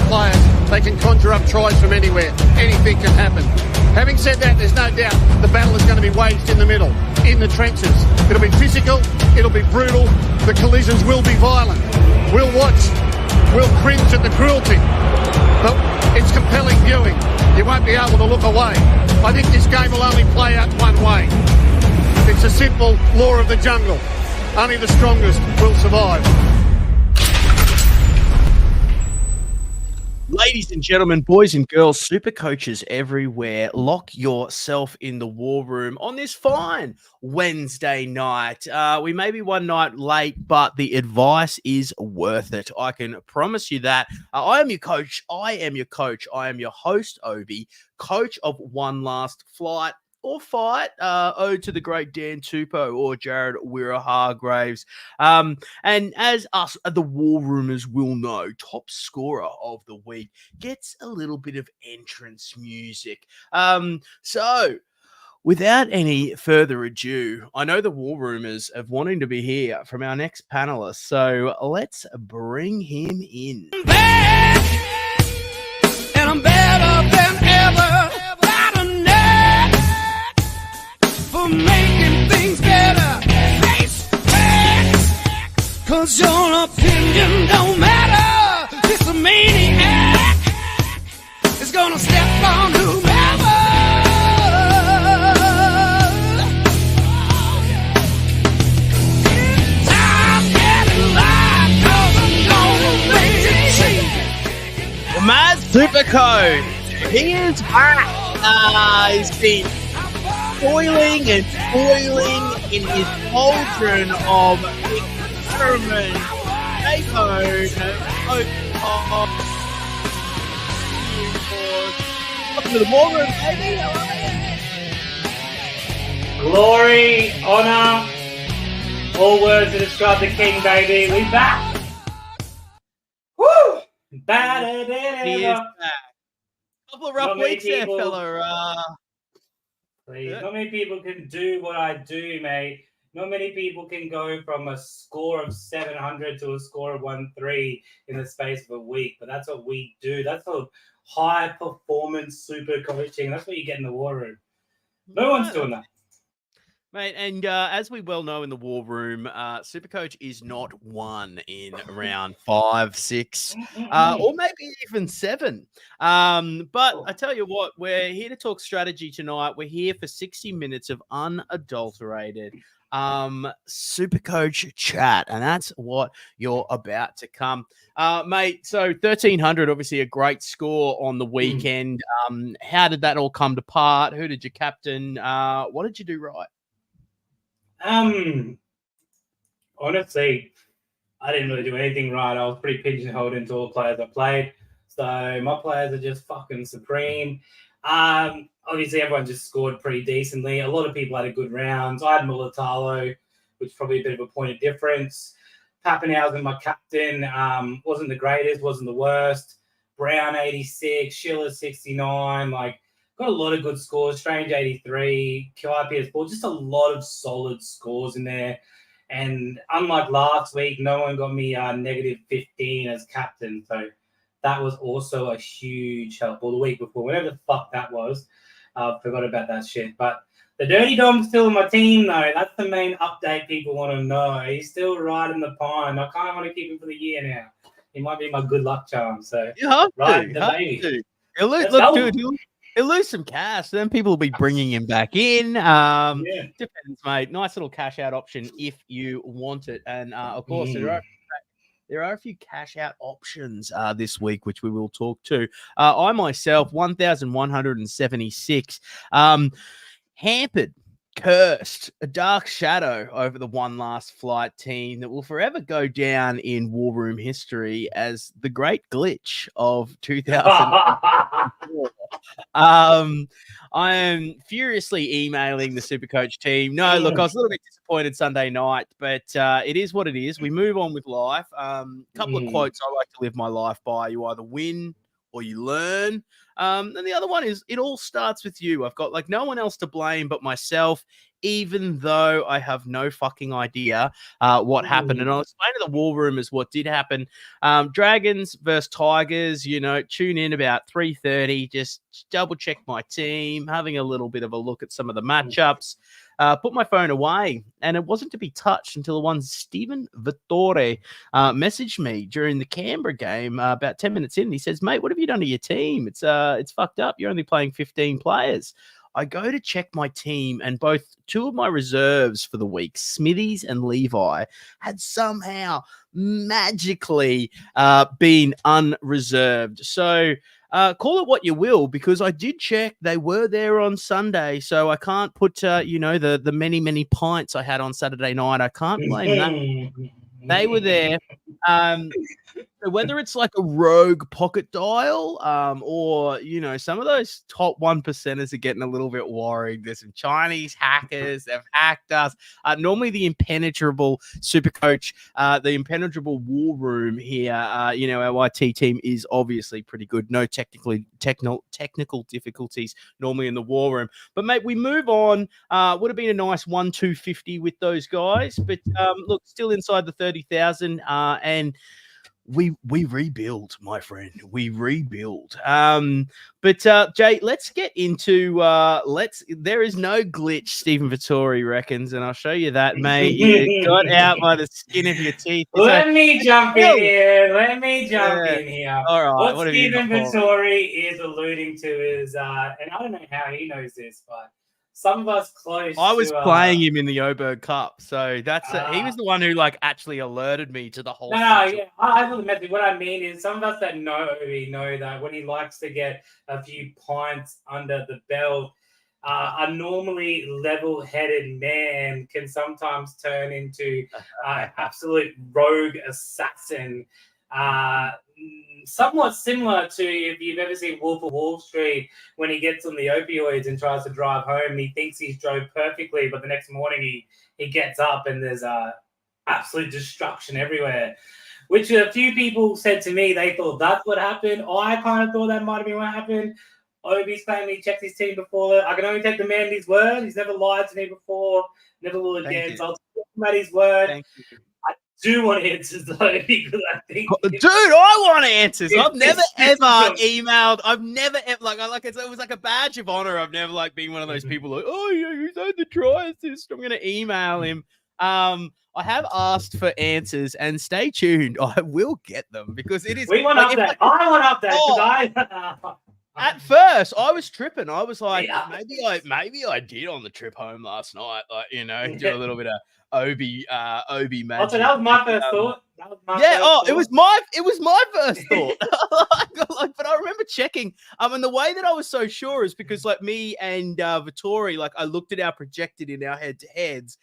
players, they can conjure up tries from anywhere. Anything can happen. Having said that, there's no doubt the battle is going to be waged in the middle, in the trenches. It'll be physical, it'll be brutal, the collisions will be violent. We'll watch, we'll cringe at the cruelty, but it's compelling viewing. You won't be able to look away. I think this game will only play out one way. It's a simple law of the jungle. Only the strongest will survive. Ladies and gentlemen, boys and girls, super coaches everywhere, lock yourself in the war room on this fine Wednesday night. We may be one night late, but the advice is worth it. I can promise you that. I am your coach. I am your coach. I am your host, Obi, coach of One Last Flight or Fight, ode to the great Dan Tupou or Jared Wirra-Hargraves. And as us, the War Roomers will know, top scorer of the week gets a little bit of entrance music. So without any further ado, I know the War Roomers have wanting to be here from our next panelist, so let's bring him in. I'm back, and I'm better than ever. For making things better, face facts, 'cause your opinion don't matter. This a maniac is gonna step on whomever. I'm getting live 'cause I'm gonna make it cheap. Mad Super Coach, he is back. He's been boiling and boiling in his cauldron of experiment. Welcome to the War Room, baby. Glory, honor, all words to describe the king, baby. We back. Woo! Better than He is ever. back. Couple of rough Not many weeks there, people- fella. Please. Yeah. Not many people can do what I do, mate. Not many people can go from a score of 700 to a score of 1-3 in the space of a week. But that's what we do. That's a high performance super coaching. That's what you get in the war room. No one's doing that. Mate, and as we well know in the War Room, Supercoach is not one in round 5, 6, or maybe even 7. But I tell you what, we're here to talk strategy tonight. We're here for 60 minutes of unadulterated Supercoach chat, and that's what you're about to come. Mate, so 1,300, obviously a great score on the weekend. How did that all come to part? Who did you captain? What did you do right? Honestly, I didn't really do anything right. I was pretty pigeonholed into all the players I played. So my players are just fucking supreme. Obviously, everyone just scored pretty decently. A lot of people had a good round. I had Mulatalo, which is probably a bit of a point of difference. Pappenhausen, my captain, wasn't the greatest, wasn't the worst. Brown, 86. Schiller, 69. Got a lot of good scores. Strange 83, QIPS ball, just a lot of solid scores in there. And unlike last week, no one got me negative 15 as captain. So that was also a huge help. Or the week before, whatever the fuck that was. Forgot about that shit. But the Dirty Dom's still in my team, though. That's the main update people want to know. He's still riding the pine. I kind of want to keep him for the year now. He might be my good luck charm. So you have ride to. the baby. Look, dude, he'll lose some cash. Then people will be bringing him back in. Depends, mate. Nice little cash out option if you want it. And of course, there are a few cash out options this week, which we will talk to. I myself, 1,176. Hampered, cursed, a dark shadow over the One Last Flight team that will forever go down in War Room history as the great glitch of 2004. I am furiously emailing the Supercoach team. No, look, I was a little bit disappointed Sunday night, but it is what it is. We move on with life. Couple of quotes I like to live my life by. You either win or you learn. And the other one is, it all starts with you. I've got no one else to blame but myself. even though I have no fucking idea what happened. And I'll explain to the war room as what did happen. Dragons versus Tigers, tune in about 3:30. Just double check my team, having a little bit of a look at some of the matchups. Put my phone away, and it wasn't to be touched until the one Stephen Vittore messaged me during the Canberra game about 10 minutes in. He says, "Mate, what have you done to your team? It's fucked up. You're only playing 15 players." I go to check my team, and both two of my reserves for the week, Smithies and Levi, had somehow magically been unreserved. So call it what you will, because I did check they were there on Sunday. So I can't put, the many, many pints I had on Saturday night. I can't blame that. They were there. So whether it's like a rogue pocket dial, or some of those top 1%ers are getting a little bit worried. There's some Chinese hackers, they've hacked us. Normally the impenetrable super coach, the impenetrable war room here, our YT team is obviously pretty good. No technical difficulties normally in the war room. But mate, we move on. Would have been a nice 1-250 with those guys, but look, still inside the 30,000, and we rebuild, my friend. We rebuild. But Jay, let's get into there is no glitch, Stephen Vittori reckons, and I'll show you that, mate. You got out by the skin of your teeth. Let me jump in here. All right. What Stephen Vittori is alluding to is, and I don't know how he knows this, but some of us close. I was playing him in the Oberg Cup, so that's he was the one who actually alerted me to the whole. I thought the method. What I mean is, some of us that know Obi know that when he likes to get a few pints under the belt, a normally level-headed man can sometimes turn into absolute rogue assassin. Somewhat similar to if you've ever seen Wolf of Wall Street, when he gets on the opioids and tries to drive home and he thinks he's drove perfectly, but the next morning he gets up and there's absolute destruction everywhere, which a few people said to me they thought that's what happened. I kind of thought that might have been what happened. Obi's claiming he checked his team before. I can only take the man at his word. He's never lied to me before, never will again. So I'll take him at his word. Thank you. Do want answers though, because I think, dude, I want answers. I've never ever emailed. I've never ever it was like a badge of honor. I've never been one of those people oh yeah, who's had the try assist? I'm gonna email him. I have asked for answers, and stay tuned. I will get them because it is. We want update. I want update. At first, I was tripping. I was like, maybe I did on the trip home last night. Do a little bit of Obi magic. So that was my first thought. It was my first thought. But I remember checking. And the way that I was so sure is because me and Vittori, I looked at our projected in our head-to-heads.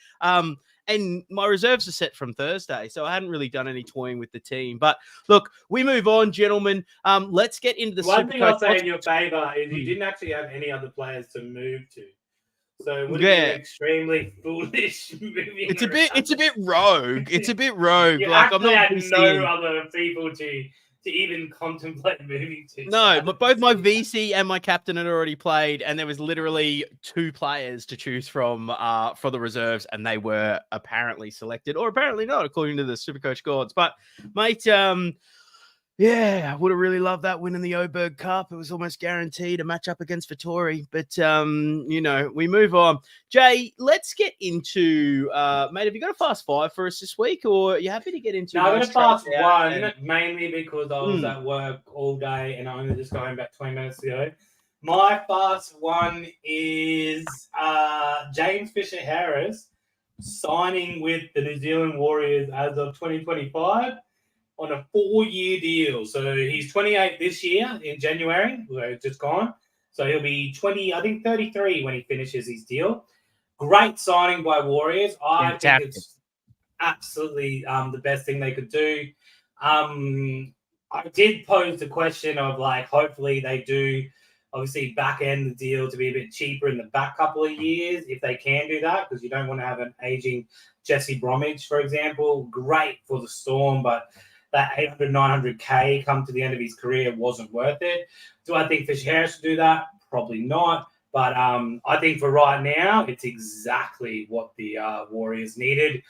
And my reserves are set from Thursday, so I hadn't really done any toying with the team. But look, we move on, gentlemen. Let's get into the one thing I'll say in your favour is you didn't actually have any other players to move to. So it would be extremely foolish moving. It's a bit rogue. It's a bit rogue. You actually had no other people to even contemplate moving to. No, but both my VC and my captain had already played, and there was literally 2 players to choose from for the reserves, and they were apparently selected, or apparently not, according to the Supercoach gods. But mate, I would have really loved that win in the Oberg Cup. It was almost guaranteed a match up against Vittori. But, we move on. Jay, let's get into, mate, have you got a fast 5 for us this week, or are you happy to get into? No, I'm going to fast 1, mainly because I was at work all day and I only just got home about 20 minutes ago. My fast 1 is James Fisher-Harris signing with the New Zealand Warriors as of 2025. On a 4-year deal. So he's 28 this year in January, just gone. So he'll be 33 when he finishes his deal. Great signing by Warriors. I think it's absolutely the best thing they could do. I did pose the question of hopefully they do obviously back end the deal to be a bit cheaper in the back couple of years if they can do that, because you don't want to have an aging Jesse Bromwich, for example. Great for the Storm, but that 800, 900K come to the end of his career wasn't worth it. Do I think Fisher-Harris will do that? Probably not. But I think for right now, it's exactly what the Warriors needed.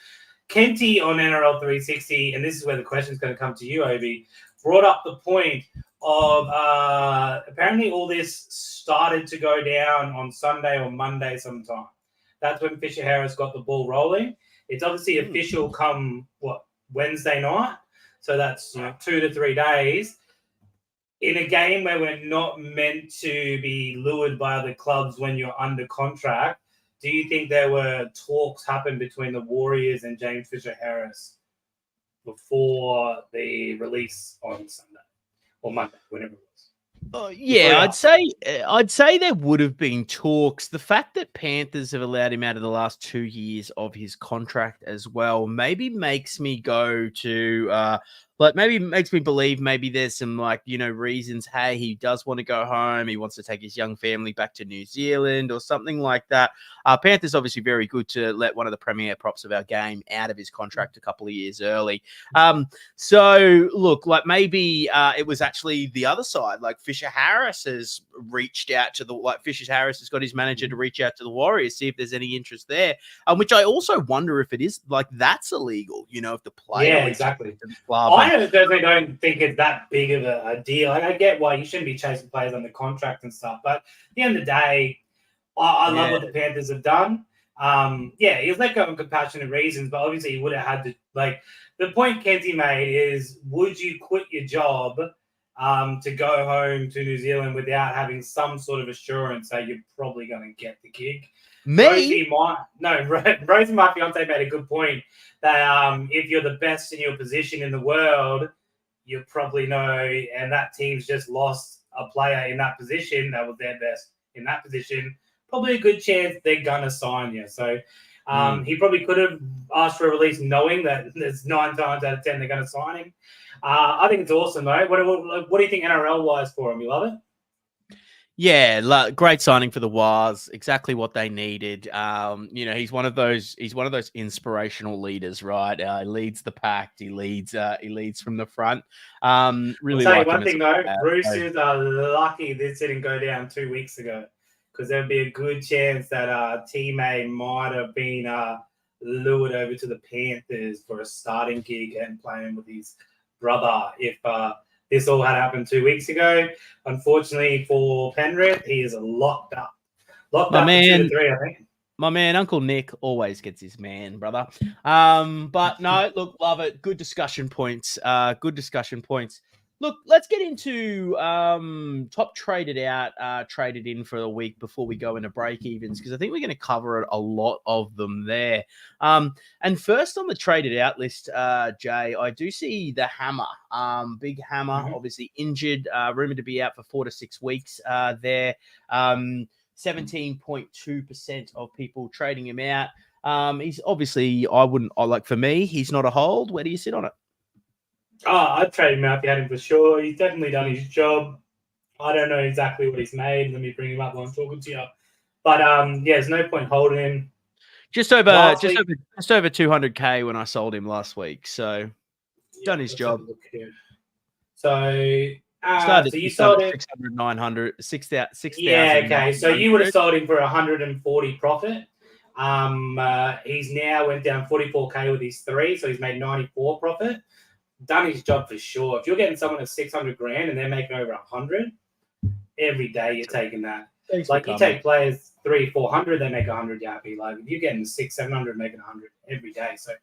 Kenty on NRL 360, and this is where the question is going to come to you, Obi, brought up the point of apparently all this started to go down on Sunday or Monday sometime. That's when Fisher Harris got the ball rolling. It's obviously official come, Wednesday night? So that's 2 to 3 days. In a game where we're not meant to be lured by other clubs when you're under contract, do you think there were talks happen between the Warriors and James Fisher Harris before the release on Sunday or Monday, whenever it was? Yeah, I'd say there would have been talks. The fact that Panthers have allowed him out of the last 2 years of his contract as well maybe makes me go to maybe makes me believe maybe there's some reasons. Hey, he does want to go home. He wants to take his young family back to New Zealand or something like that. Panthers obviously very good to let one of the premier props of our game out of his contract a couple of years early. So look, maybe it was actually the other side. Fisher Harris has reached out to Fisher Harris has got his manager to reach out to the Warriors, see if there's any interest there. Which I also wonder if it is that's illegal. If the player exactly. To the club. I certainly don't think it's that big of a deal. I get why you shouldn't be chasing players under contract and stuff, but at the end of the day, I love what the Panthers have done. He was let go on compassionate reasons, but obviously he would have had to. The point Kenty made is, would you quit your job to go home to New Zealand without having some sort of assurance that you're probably going to get the gig? Rosie, my fiance, made a good point that if you're the best in your position in the world, you probably know, and that team's just lost a player in that position that was their best in that position, probably a good chance they're going to sign you. So he probably could have asked for a release knowing that there's 9 times out of 10 they're going to sign him. I think it's awesome, though. What do you think NRL-wise for him? You love it? Yeah, great signing for the Wars. Exactly what they needed. He's one of those inspirational leaders, right? He leads the pack. He leads from the front. Really I'll tell like you one thing though, Roosters are lucky this didn't go down 2 weeks ago, because there'd be a good chance that teammate might have been lured over to the Panthers for a starting gig and playing with his brother if this all had happened 2 weeks ago. Unfortunately for Penrith, he is locked up. Locked up for 2 to 3, I think. My man, Uncle Nick, always gets his man, brother. But no, look, love it. Good discussion points. Look, let's get into top traded out, traded in for the week before we go into break evens, because I think we're going to cover a lot of them there. And first on the traded out list, Jay, I do see the Hammer, Big Hammer, obviously injured, rumored to be out for 4 to 6 weeks there. 17.2% of people trading him out. He's obviously, for me, he's not a hold. Where do you sit on it? I'd trade him out if you had him for sure. He's definitely done his job. I don't know exactly what he's made. Let me bring him up while I'm talking to you. But there's no point holding him. Just over 200K when I sold him last week. So done his job. So you sold him 600, 900, 6,000. Yeah, okay. So you would have sold him for 140 profit. He's now went down 44K with his 3, so he's made 94 profit. Done his job for sure. If you're getting someone at 600 grand and they're making over 100, every day you're taking that. You take players 300-400, they make 100, you're happy. If you're getting 600-700, making 100 every day. So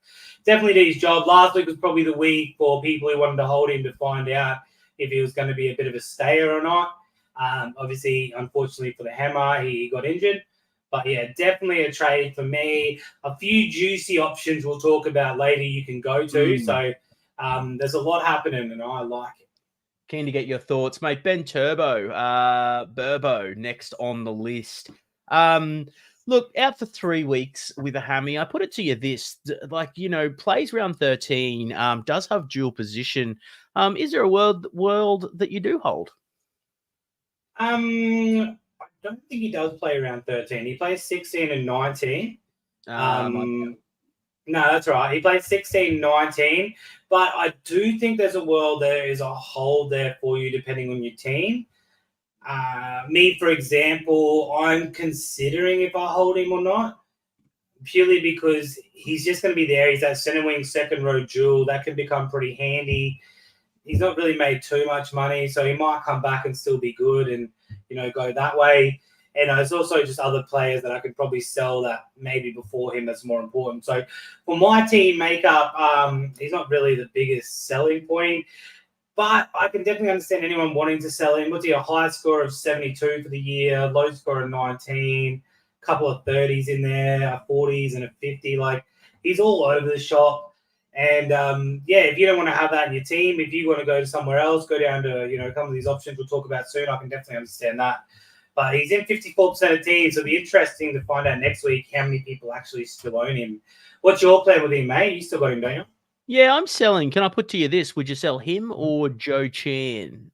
definitely did his job. Last week was probably the week for people who wanted to hold him to find out if he was going to be a bit of a stayer or not. Obviously, unfortunately for the Hammer, he got injured. But yeah, definitely a trade for me. A few juicy options we'll talk about later you can go to. So there's a lot happening and I like it. Keen to get your thoughts, mate. Ben Turbo, Burbo, next on the list. Look, out for 3 weeks with a hammy. I put it to you this, plays round 13, does have dual position. Is there a world that you do hold? I don't think he does play around 13. He plays 16 and 19. No, that's right. He plays 16, 19. But I do think there's a world there is a hold there for you depending on your team. Me, for example, I'm considering if I hold him or not, purely because he's just going to be there. He's that centre wing second row jewel that can become pretty handy. He's not really made too much money, so he might come back and still be good and, go that way. And there's also just other players that I could probably sell that maybe before him that's more important. So for my team makeup, he's not really the biggest selling point, but I can definitely understand anyone wanting to sell him. What's he, a high score of 72 for the year, low score of 19, a couple of 30s in there, a 40s and a 50. Like, he's all over the shop. And, if you don't want to have that in your team, if you want to go to somewhere else, go down to, a couple of these options we'll talk about soon, I can definitely understand that. But he's in 54% of teams, so it'll be interesting to find out next week how many people actually still own him. What's your plan with him, mate? You still got him, don't you? Yeah, I'm selling. Can I put to you this? Would you sell him or Joe Chan?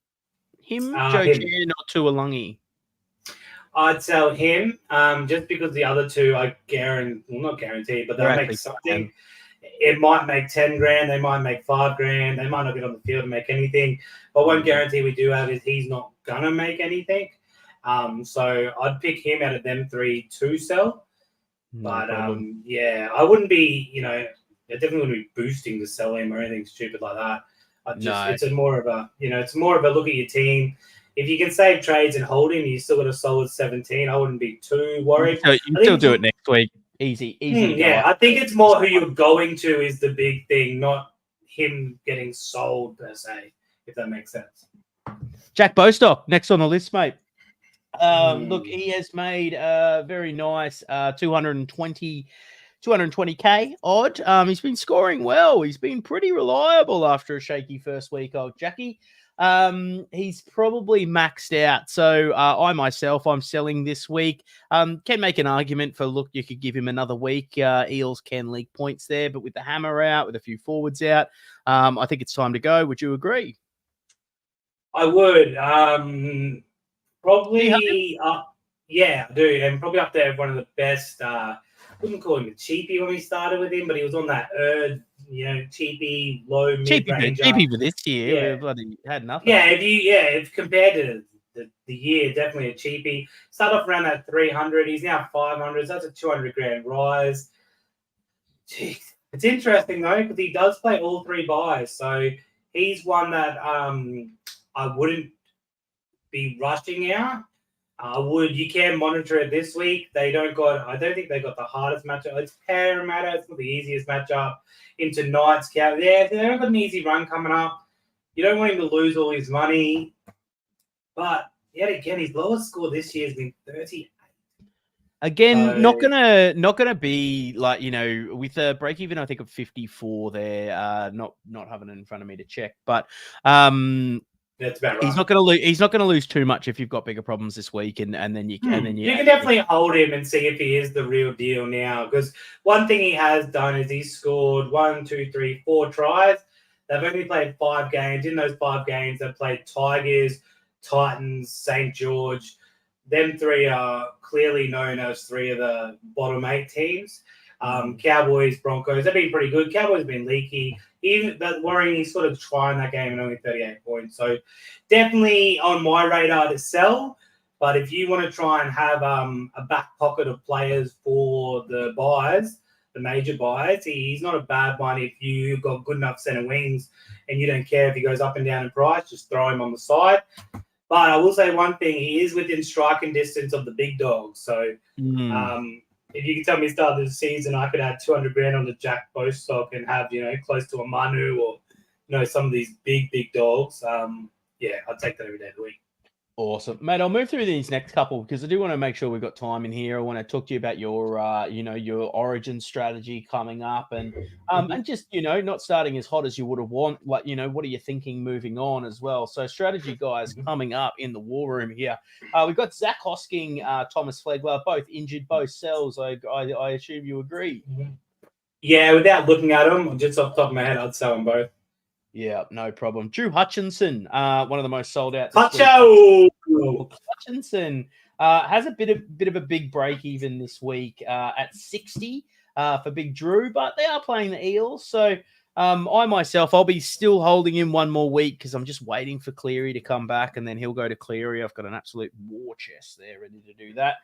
Him, Joe him. Chan, or Tuolungi? I'd sell him just because the other two, I guarantee, well, not guarantee, but they'll make something. It might make 10 grand. They might make 5 grand. They might not get on the field and make anything. But one guarantee we do have is he's not going to make anything. So I'd pick him out of them 3 to sell. But I wouldn't be, I definitely wouldn't be boosting to sell him or anything stupid like that. It's more of a, it's more of a look at your team. If you can save trades and hold him, you still got a solid 17. I wouldn't be too worried. You still do it next week. Easy. Yeah, I think it's more who you're going to is the big thing, not him getting sold per se, if that makes sense. Jack Bostock, next on the list, mate. Look, he has made a very nice 220K odd. He's been scoring well. He's been pretty reliable after a shaky first week, old Jackie. He's probably maxed out. So I'm selling this week. Can make an argument for, look, you could give him another week. Eels can leak points there, but with the hammer out, with a few forwards out, I think it's time to go. Would you agree? I would. Probably, yeah, I do. And probably up there, one of the best. I wouldn't call him a cheapie when we started with him, but he was on that cheapie, low mid-range. Cheapie for this year. Yeah. Bloody had nothing. Yeah, if compared to the year, definitely a cheapie. Start off around that 300. He's now 500. So that's a 200 grand rise. Jeez. It's interesting, though, because he does play all 3 buys. So he's one that I wouldn't be rushing out. You can monitor it this week. I don't think they got the hardest matchup. It's Parramatta. It's not the easiest matchup. Into Knights. Yeah, they don't got an easy run coming up. You don't want him to lose all his money. But yet again, his lowest score this year has been 38. Again, not gonna be like, with a break even, I think of 54 there. Not having it in front of me to check, but that's about right. He's not gonna lose too much if you've got bigger problems this week, and then you can definitely hold him and see if he is the real deal now. Because one thing he has done is he's scored 4 tries. They've only played 5 games. In those 5 games, they've played Tigers, Titans, St. George. Them 3 are clearly known as 3 of the bottom 8 teams. Cowboys, Broncos, they've been pretty good. Cowboys have been leaky. Even that worrying, he's sort of trying that game and only 38 points. So definitely on my radar to sell. But if you want to try and have a back pocket of players for the buys, the major buys, he's not a bad one if you've got good enough centre wings and you don't care if he goes up and down in price, just throw him on the side. But I will say one thing, he is within striking distance of the big dogs. So if you could tell me start of the season, I could add 200 grand on the Jack Bostock and have, close to a Manu or, some of these big dogs. I'd take that every day of the week. Awesome, mate. I'll move through these next couple because I do want to make sure we've got time in here. I want to talk to you about your, your origin strategy coming up, and just not starting as hot as you would have want. Like, what are you thinking moving on as well? So, strategy guys coming up in the war room here. We've got Zach Hosking, Thomas Flegler, both injured, both sells. I assume you agree. Yeah, without looking at them, just off the top of my head, I'd sell them both. Yeah, no problem. Drew Hutchinson, one of the most sold out. Hutchinson has a bit of a big break even this week at 60 for Big Drew, but they are playing the Eels, so I myself, I'll be still holding him one more week because I'm just waiting for Cleary to come back, and then he'll go to Cleary. I've got an absolute war chest there ready to do that.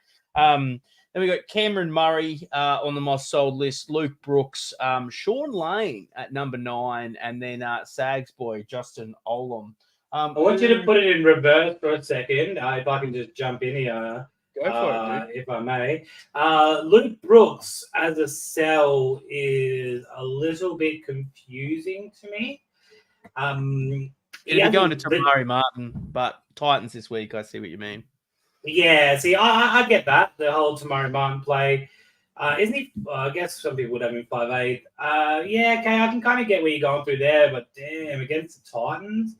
Then we got Cameron Murray on the most sold list, Luke Brooks, Sean Lane at number 9, and then Sags boy Justin Olam. I want you to put it in reverse for a second, if I can just jump in here. Go for it, dude. If I may. Luke Brooks as a sell is a little bit confusing to me. It'll be going to Tamari Martin, but Titans this week. I see what you mean. Yeah, see, I get that, the whole Tamari Martin play. Isn't he? I guess some people would have him 5'8". Yeah, okay, I can kind of get where you're going through there, but damn, against the Titans,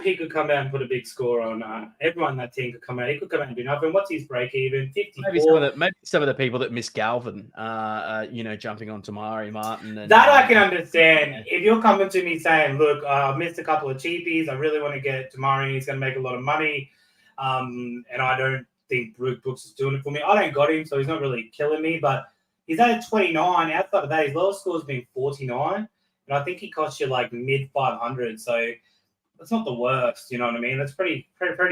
he could come out and put a big score on. Everyone on that team could come out. He could come out and do nothing. What's his break even? 54. Maybe some of the people that miss Galvin, jumping on Tamari Martin. And, that I can understand. If you're coming to me saying, look, I missed a couple of cheapies. I really want to get Tamari. He's going to make a lot of money. And I don't think Brooks is doing it for me. I don't got him, so he's not really killing me. But he's at 29. Outside of that, his lowest score has been 49. And I think he cost you like mid 500. So that's not the worst. You know what I mean? That's pretty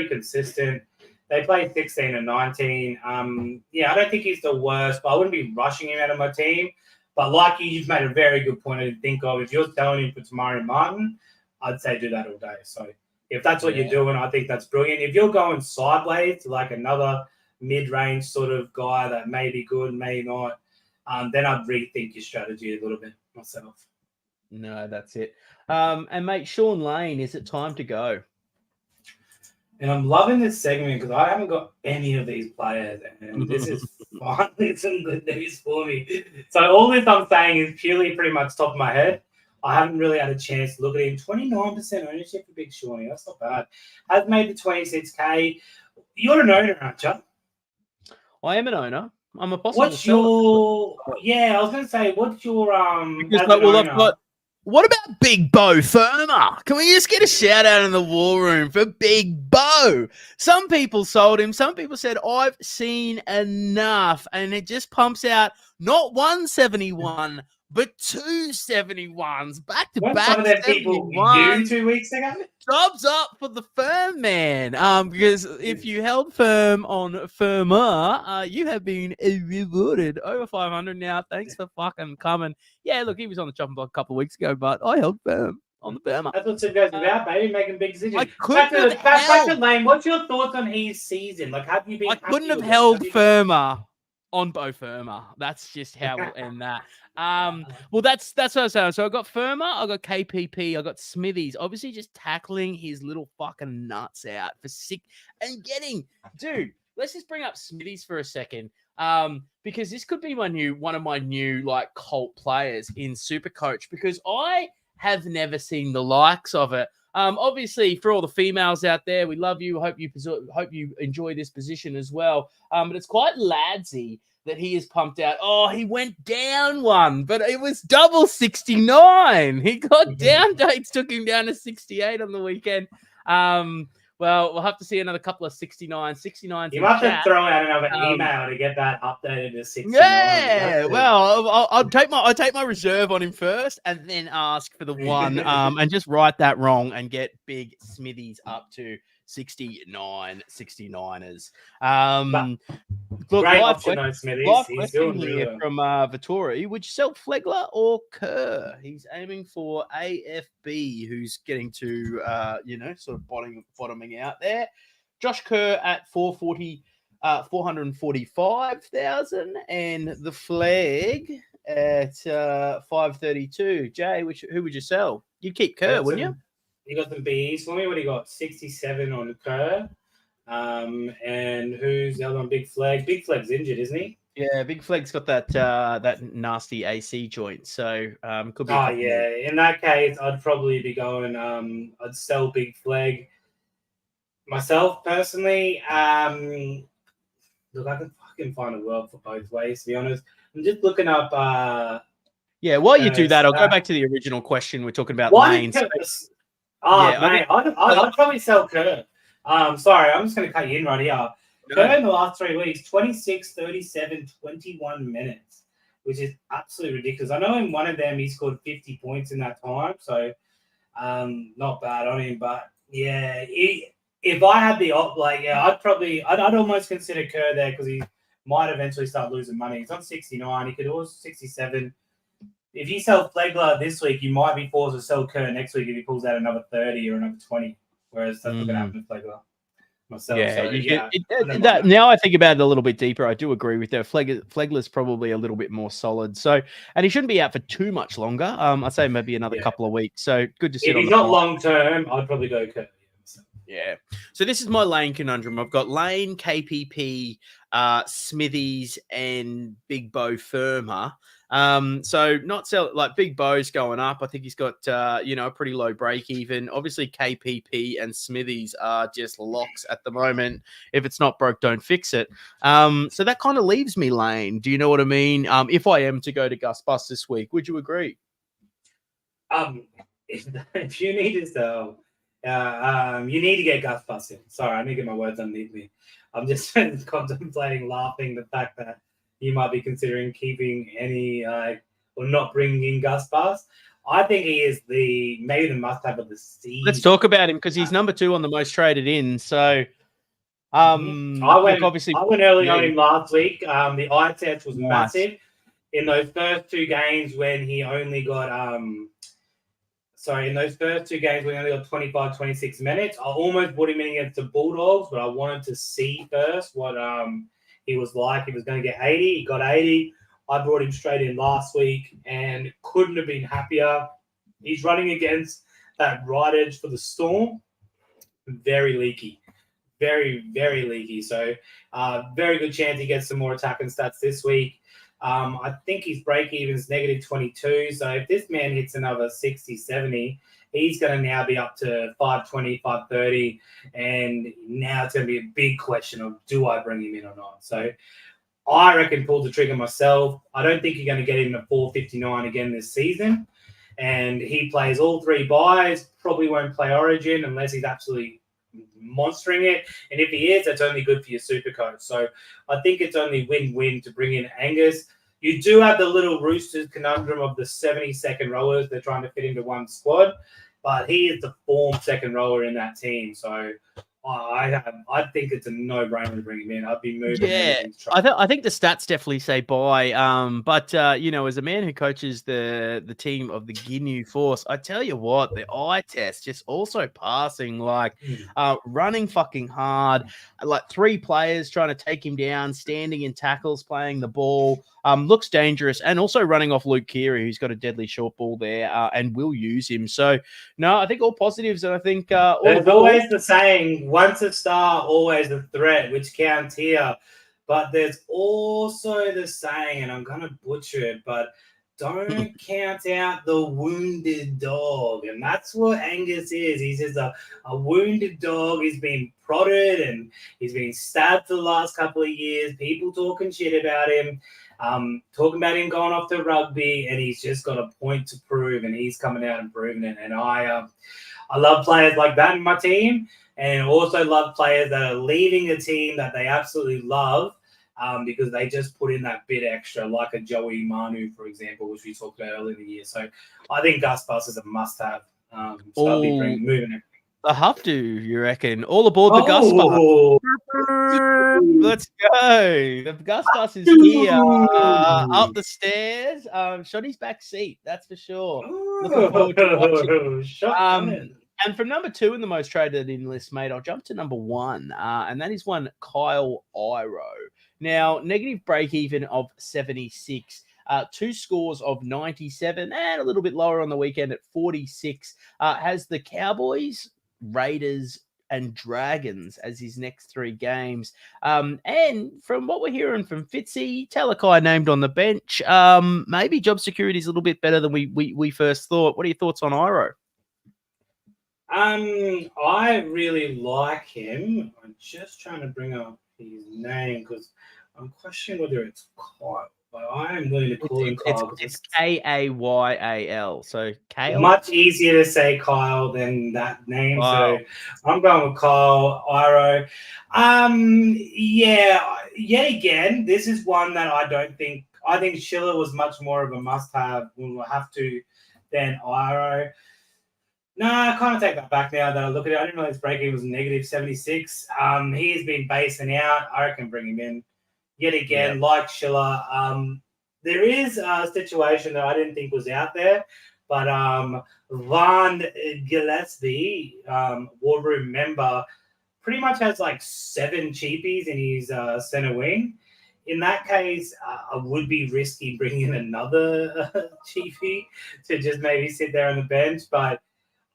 consistent. They play 16 and 19. I don't think he's the worst, but I wouldn't be rushing him out of my team. But like you've made a very good point to think of. If you're selling him for Tamari Martin, I'd say do that all day. So if that's what you're doing, I think that's brilliant. If you're going sideways to like another mid-range sort of guy that may be good, may not, then I'd rethink your strategy a little bit myself. No, that's it. And mate, Sean Lane, is it time to go? And I'm loving this segment because I haven't got any of these players, and this is finally some good news for me. So all this I'm saying is purely pretty much top of my head. I haven't really had a chance to look at him. 29% ownership for Big Shawnee. That's not bad. Has made the 26K. You're an owner, aren't you? I am an owner. I'm a possible What's your... Yeah, I was going to say, what's your... What about Big Bo Firma? Can we just get a shout out in the war room for Big Bo? Some people sold him. Some people said, I've seen enough. And it just pumps out not 171, but 271s back to back. Some of their people you 2 weeks ago? Jobs up for the firm, man. Because if you held firm on Firma, you have been rewarded over 500 now. Thanks for fucking coming. Yeah, look, he was on the chopping block a couple of weeks ago, but I held firm on the Firma. That's what it goes about, baby, making big decisions. Back to Lane, what's your thoughts on his season? Like, have you been? I couldn't have held Firma on Bo Firma. That's just how we'll end that. Well, that's what I was saying. So I got Firma, I got KPP, I got Smithies. Obviously, just tackling his little fucking nuts out for sick and getting, dude. Let's just bring up Smithies for a second, because this could be one of my new like cult players in Supercoach, because I have never seen the likes of it. Obviously, for all the females out there, we love you. Hope you enjoy this position as well. But it's quite ladsy that he is pumped out. Oh, he went down one, but it was double 69. He got down dates, took him down to 68 on the weekend. Well, we'll have to see another couple of 69. You must have thrown out another email to get that updated to 69. Yeah, well, I'll take my reserve on him first, and then ask for the one, and just write that wrong and get Big Smithies up to 69ers. Look, great live option, though, Smithies. live He's question doing really here well. from Vittori. Would you sell Flegler or Kerr? He's aiming for AFB, who's getting to sort of bottoming out there. Josh Kerr at 445,000, and the Flag at 532. Jay, who would you sell? You'd keep Kerr, wouldn't you? You got the Bs for me. What do you got? 67 on Kerr. And who's the other one? Big Flag. Big Flag's injured, isn't he? Yeah, Big Flag's got that nasty AC joint, so could be. Oh yeah, in that case, I'd probably be going. I'd sell Big Flag myself personally. Look, I can fucking find a world for both ways. To be honest, I'm just looking up. Yeah, while you do that, I'll go back to the original question. We're talking about lanes. I'd probably sell Kerr. Sorry, I'm just going to cut you in right here. Kerr in the last 3 weeks, 26, 37, 21 minutes. which is absolutely ridiculous. I know in one of them he scored 50 points in that time, so not bad on him. But yeah, if I had the I'd almost consider Kerr there because he might eventually start losing money. He's on 69. He could also 67. If you sell Flegler this week, you might be forced to sell Kerr next week if he pulls out another 30 or another 20. Whereas that's not going to happen to Flegler myself. Yeah, now I think about it a little bit deeper. I do agree with that. Flegler's probably a little bit more solid. So, and he shouldn't be out for too much longer. I'd say maybe another couple of weeks. So good to see. If he's not long term, I'd probably go Kerr. Yeah. So this is my lane conundrum. I've got Lane, KPP, Smithies, and Big Bo Firma. So not sell like Big Bo's going up. I think he's got a pretty low break even. Obviously, KPP and Smithies are just locks at the moment. If it's not broke, don't fix it. So that kind of leaves me Lane. Do you know what I mean? If I am to go to Gus Bus this week, would you agree? If you need to sell. You need to get Gus Bus in. Sorry, I need to get my words underneath me. I'm just contemplating, laughing the fact that you might be considering keeping any or not bringing in Gus Bus. I think he is maybe the must-have of the season. Let's talk about him because he's number 2 on the most traded in. So, I went early on him last week. The eye test was massive in those first 2 games when he only got in those first 2 games, we only got 25, 26 minutes. I almost put him in against the Bulldogs, but I wanted to see first what he was like. He was going to get 80. He got 80. I brought him straight in last week and couldn't have been happier. He's running against that right edge for the Storm. Very leaky. Very, very leaky. So very good chance he gets some more attacking stats this week. I think his break even is negative 22. So if this man hits another 60, 70, he's going to now be up to 520, 530. And now it's going to be a big question of do I bring him in or not? So I reckon pull the trigger myself. I don't think you're going to get him at 459 again this season. And he plays all 3 buys, probably won't play Origin unless he's absolutely monstering it. And if he is, that's only good for your super coach. So I think it's only win-win to bring in Angus. You do have the little Roosters conundrum of the 70 second rowers they're trying to fit into one squad, but he is the form second rower in that team. So I think it's a no-brainer to bring him in. I'd be moving. Yeah, I think the stats definitely say buy. But as a man who coaches the team of the Ginyu Force, I tell you what, the eye test just also passing running fucking hard, like 3 players trying to take him down, standing in tackles, playing the ball. Looks dangerous, and also running off Luke Keary, who's got a deadly short ball there, and will use him. So, no, I think all positives, and I think there's always the saying, once a star, always a threat, which counts here. But there's also the saying, and I'm going to butcher it, but don't count out the wounded dog. And that's what Angus is. He's just a wounded dog. He's been prodded, and he's been stabbed for the last couple of years. People talking shit about him. Talking about him going off to rugby, and he's just got a point to prove, and he's coming out and proving it. And I love players like that in my team, and also love players that are leaving a team that they absolutely love because they just put in that bit extra, like a Joey Manu, for example, which we talked about earlier in the year. So I think Gus Bus is a must-have. So I'll be moving it. I have to, you reckon? All aboard the Gus Bus. Let's go. The Gus Bus is here. Up the stairs. Shotty's back seat, that's for sure. Looking forward to watching. And from number 2 in the most traded in list, mate, I'll jump to number 1. And that is one Kyle Iro. Now, negative break even of 76. 2 scores of 97 and a little bit lower on the weekend at 46. Has the Cowboys, Raiders, and Dragons as his next 3 games. And from what we're hearing from Fitzy, Talakai named on the bench, maybe job security is a little bit better than we first thought. What are your thoughts on Iro? I really like him. I'm just trying to bring up his name because I'm questioning whether it's Kyle. But I am going to call him Kyle. It's Kayal. So Kyle. Much easier to say Kyle than that name. Wow. So I'm going with Kyle Iro. Yet again, this is one that I don't think I think Schiller was much more of a must-have. We'll have to than Iro. No, I kind of take that back now that I look at it. I didn't know his break-even was negative 76. He's been basing out. I reckon bring him in. Yet again, like Schiller, there is a situation that I didn't think was out there, but Van Gillespie, War Room member, pretty much has like 7 cheapies in his center wing. In that case, I would be risky bringing in another cheapie to just maybe sit there on the bench, but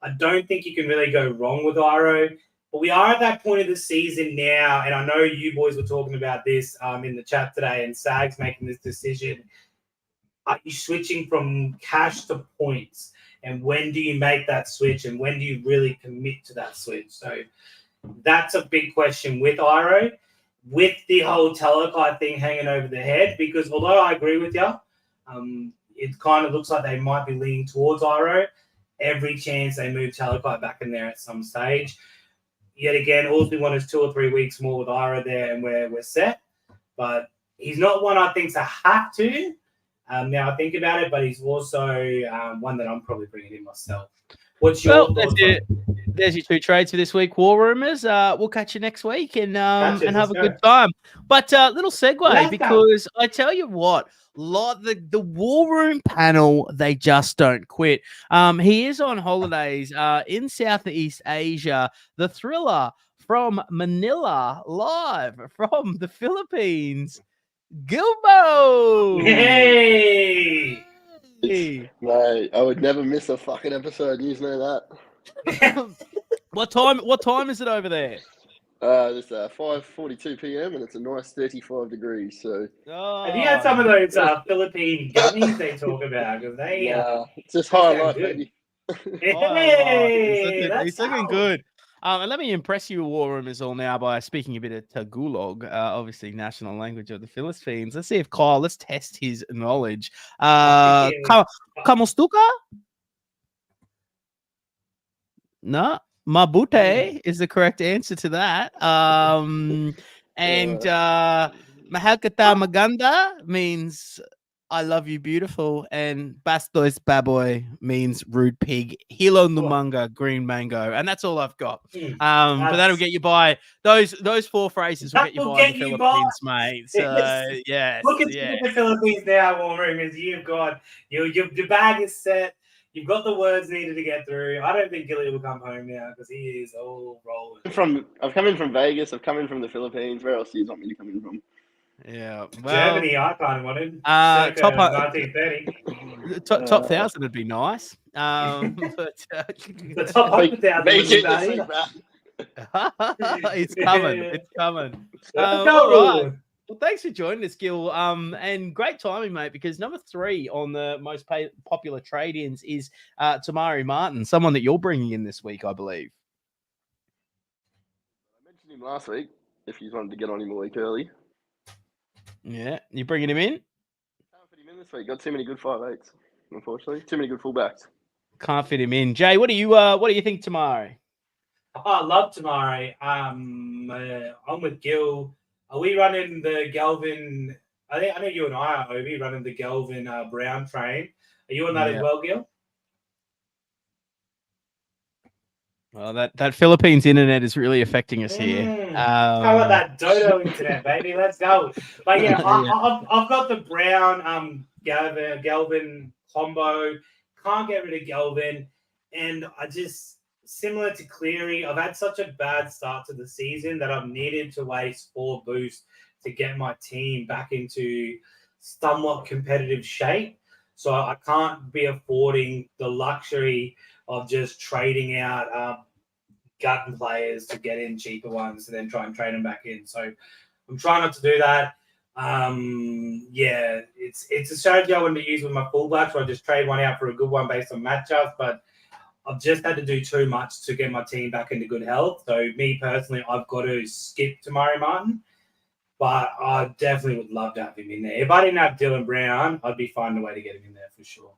I don't think you can really go wrong with Iro. But we are at that point of the season now, and I know you boys were talking about this in the chat today, and Sag's making this decision. Are you switching from cash to points? And when do you make that switch? And when do you really commit to that switch? So that's a big question with Iro, with the whole Talakai thing hanging over the head, because although I agree with you, it kind of looks like they might be leaning towards Iro. Every chance they move Talakai back in there at some stage. Yet again, all we want is 2 or 3 weeks more with Ira there, and we're set. But he's not one I think's a have to. Now I think about it, but he's also one that I'm probably bringing in myself. What's your thoughts? There's your 2 trades for this week, War Rumors. We'll catch you next week and have a good time. But little segue, because I tell you what, the War Room panel, they just don't quit. He is on holidays in Southeast Asia. The Thriller from Manila, live from the Philippines. Gilbo! Hey! Mate, I would never miss a fucking episode. You know that. What time is it over there? It's 5:42 p.m. and it's a nice 35 degrees. So, have you had some of those Philippine gummies they talk about? Because they, it's just high life, baby. Hey, he's looking good. And let me impress you, War Rumors, all now by speaking a bit of Tagalog, obviously national language of the Philippines. Let's see if let's test his knowledge. Kamusta ka? No, mabuti is the correct answer to that. And mahal kita maganda means I love you, beautiful, and bastos baboy means rude pig. Hilo numanga, green mango, and that's all I've got. But that'll get you by those 4 phrases. Will get you by the Philippines, mate. So yes, look at the Philippines now, War Rumors. You've got your bag is set. You've got the words needed to get through. I don't think Gilly will come home now because he is all rolling. I've come in from Vegas. I've come in from the Philippines. Where else do you want me to come in from? Yeah, well, Germany, I kind of wanted. Top 1930. Top 1,000 would be nice. But the top 100,000 it's coming. It's coming. All right. Well, thanks for joining us, Gil. And great timing, mate, because number 3 on the most popular trade-ins is Tamari Martin, someone that you're bringing in this week, I believe. I mentioned him last week. If you wanted to get on him a week early. Yeah, you bringing him in? Can't fit him in this week. Got too many good 5'8", unfortunately. Too many good fullbacks. Can't fit him in. Jay, what do you think Tamari? I love Tamari. I'm with Gil. Are we running the Galvin? I know you and I are, Obi, running the Galvin Brown train. Are you on that as well, Gil? Well, that Philippines internet is really affecting us here. How about that Dodo internet, baby? Let's go. But yeah, I've got the Brown Galvin combo. Can't get rid of Galvin. And I just, similar to Cleary, I've had such a bad start to the season that I've needed to waste 4 boosts to get my team back into somewhat competitive shape. So I can't be affording the luxury of just trading out gut players to get in cheaper ones and then try and trade them back in. So I'm trying not to do that. It's a strategy I wanted to use with my fullbacks where I just trade one out for a good one based on matchups, but I've just had to do too much to get my team back into good health. So me personally, I've got to skip Tamari Martin, but I definitely would love to have him in there. If I didn't have Dylan Brown, I'd be finding a way to get him in there for sure.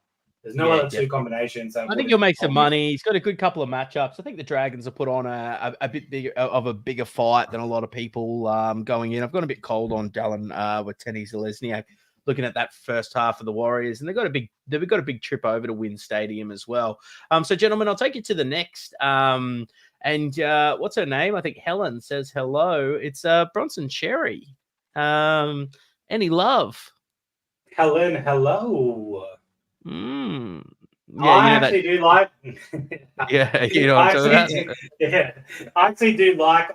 There's no other 2 combinations. I think he'll make some money. He's got a good couple of matchups. I think the Dragons have put on a bit bigger fight than a lot of people going in. I've gone a bit cold on Dallin with Tenny Zalesniak. looking at that first half of the Warriors, and they've got a big trip over to Wynn Stadium as well. So gentlemen, I'll take you to the next. And what's her name? I think Helen says hello. It's Bronson Cherry. Any love? Helen, hello. Yeah, I actually do like. Yeah, you know what I'm talking about. Yeah, I actually do like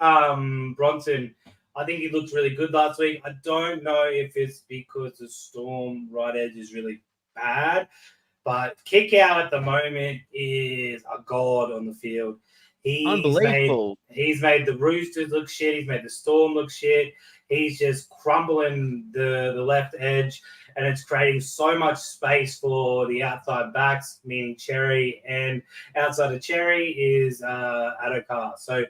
Bronson. I think he looked really good last week. I don't know if it's because the Storm right edge is really bad, but Kick Out at the moment is a god on the field. Unbelievable. He's made the Roosters look shit. He's made the Storm look shit. He's just crumbling the left edge, and it's creating so much space for the outside backs, meaning Cherry, and outside of Cherry is Adokar. So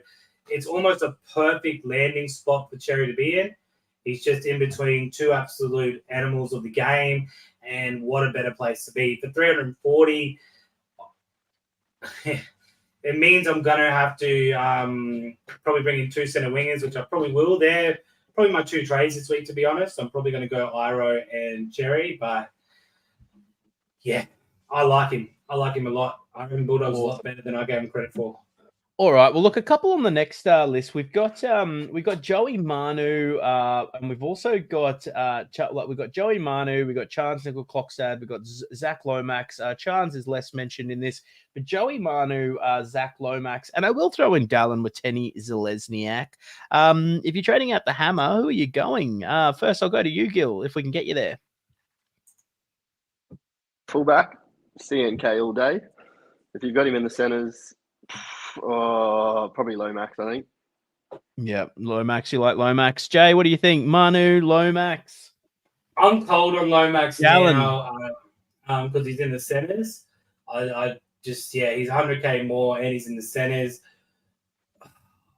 it's almost a perfect landing spot for Cherry to be in. He's just in between two absolute animals of the game, and what a better place to be. For 340, it means I'm going to have to probably bring in two centre wingers, which I probably will. They're probably my two trades this week, to be honest. I'm probably going to go Iro and Cherry, but yeah, I like him. I like him a lot. I reckon Bulldogs a lot better than I gave him credit for. All right. Well, look, a couple on the next list. We've got Joey Manu, and we've also got we've got Joey Manu, we've got Chance Nickel Clockstad, we've got Zach Lomax. Chance is less mentioned in this, but Joey Manu, Zach Lomax, and I will throw in Dallin Wateni Zelezniak. If you're trading out the hammer, who are you going? First, I'll go to you, Gil, if we can get you there. Fullback, CNK all day. If you've got him in the centres, probably Lomax, I think. Yeah, Lomax. You like Lomax. Jay, what do you think? Manu, Lomax? I'm cold on Lomax Dallin. now because he's in the centres. I just, he's 100K more and he's in the centres.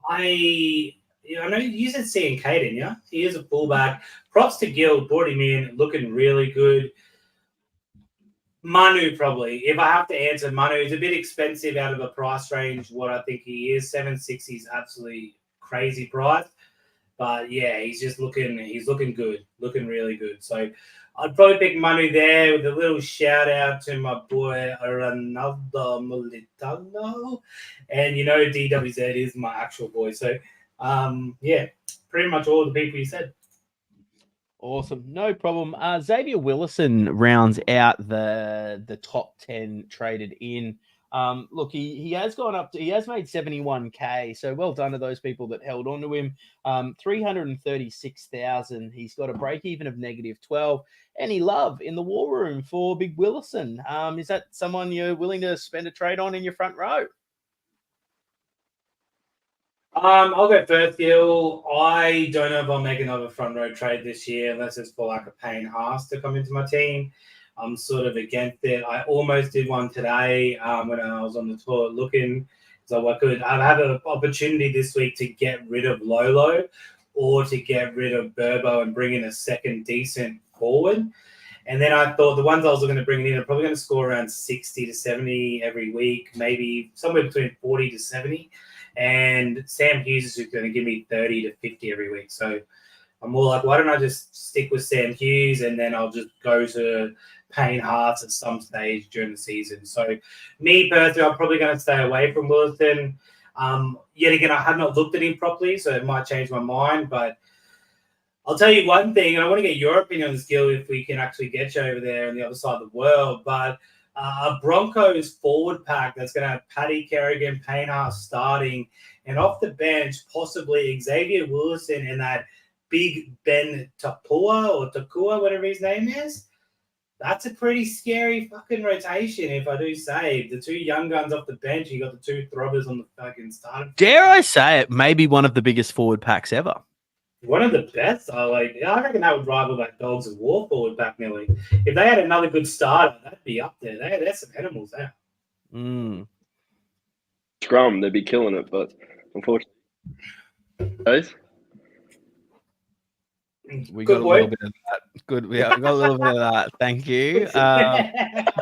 I know you said CNK, didn't you? He is a fullback. Props to Gil, brought him in, looking really good. Manu, probably. If I have to answer, Manu is a bit expensive out of the price range, what I think he is. 760 is absolutely crazy price. But yeah, he's looking good, looking really good. So I'd probably pick Manu there with a little shout out to my boy Ronaldo Militano. And you know DWZ is my actual boy. So pretty much all the people you said. Awesome. No problem. Xavier Willison rounds out the top 10 traded in. Look, he has gone up he has made 71K. So well done to those people that held on to him. 336,000. He's got a break even of -12. Any love in the war room for Big Willison? Is that someone you're willing to spend a trade on in your front row? I'll go first, Gil. I don't know if I'll make another front row trade this year unless it's for like a Payne Haas to come into my team. I'm sort of against it. I almost did one today when I was on the tour looking. So I have an opportunity this week to get rid of Lolo or to get rid of Burbo and bring in a second decent forward. And then I thought the ones I was going to bring in are probably going to score around 60 to 70 every week, maybe somewhere between 40 to 70. And Sam Hughes is going to give me 30 to 50 every week. So I'm more like, why don't I just stick with Sam Hughes and then I'll just go to Payne Haas at some stage during the season. So me personally, I'm probably going to stay away from Willison. Yet again, I have not looked at him properly, so it might change my mind. But I'll tell you one thing, and I want to get your opinion on this, Gil, if we can actually get you over there on the other side of the world. But a Broncos forward pack that's going to have Paddy Kerrigan, Payne Haas starting, and off the bench, possibly Xavier Willison and that big Ben Takua, whatever his name is. That's a pretty scary fucking rotation, if I do say. The two young guns off the bench, you got the two throbbers on the fucking start. Dare I say it, maybe one of the biggest forward packs ever. One of the best. I reckon that would rival that Dogs of War forward pack nearly. If they had another good starter, that'd be up there. There's some animals there. Scrum, they'd be killing it, but unfortunately, we got a little bit of that. Good, we got a little bit of that. Thank you.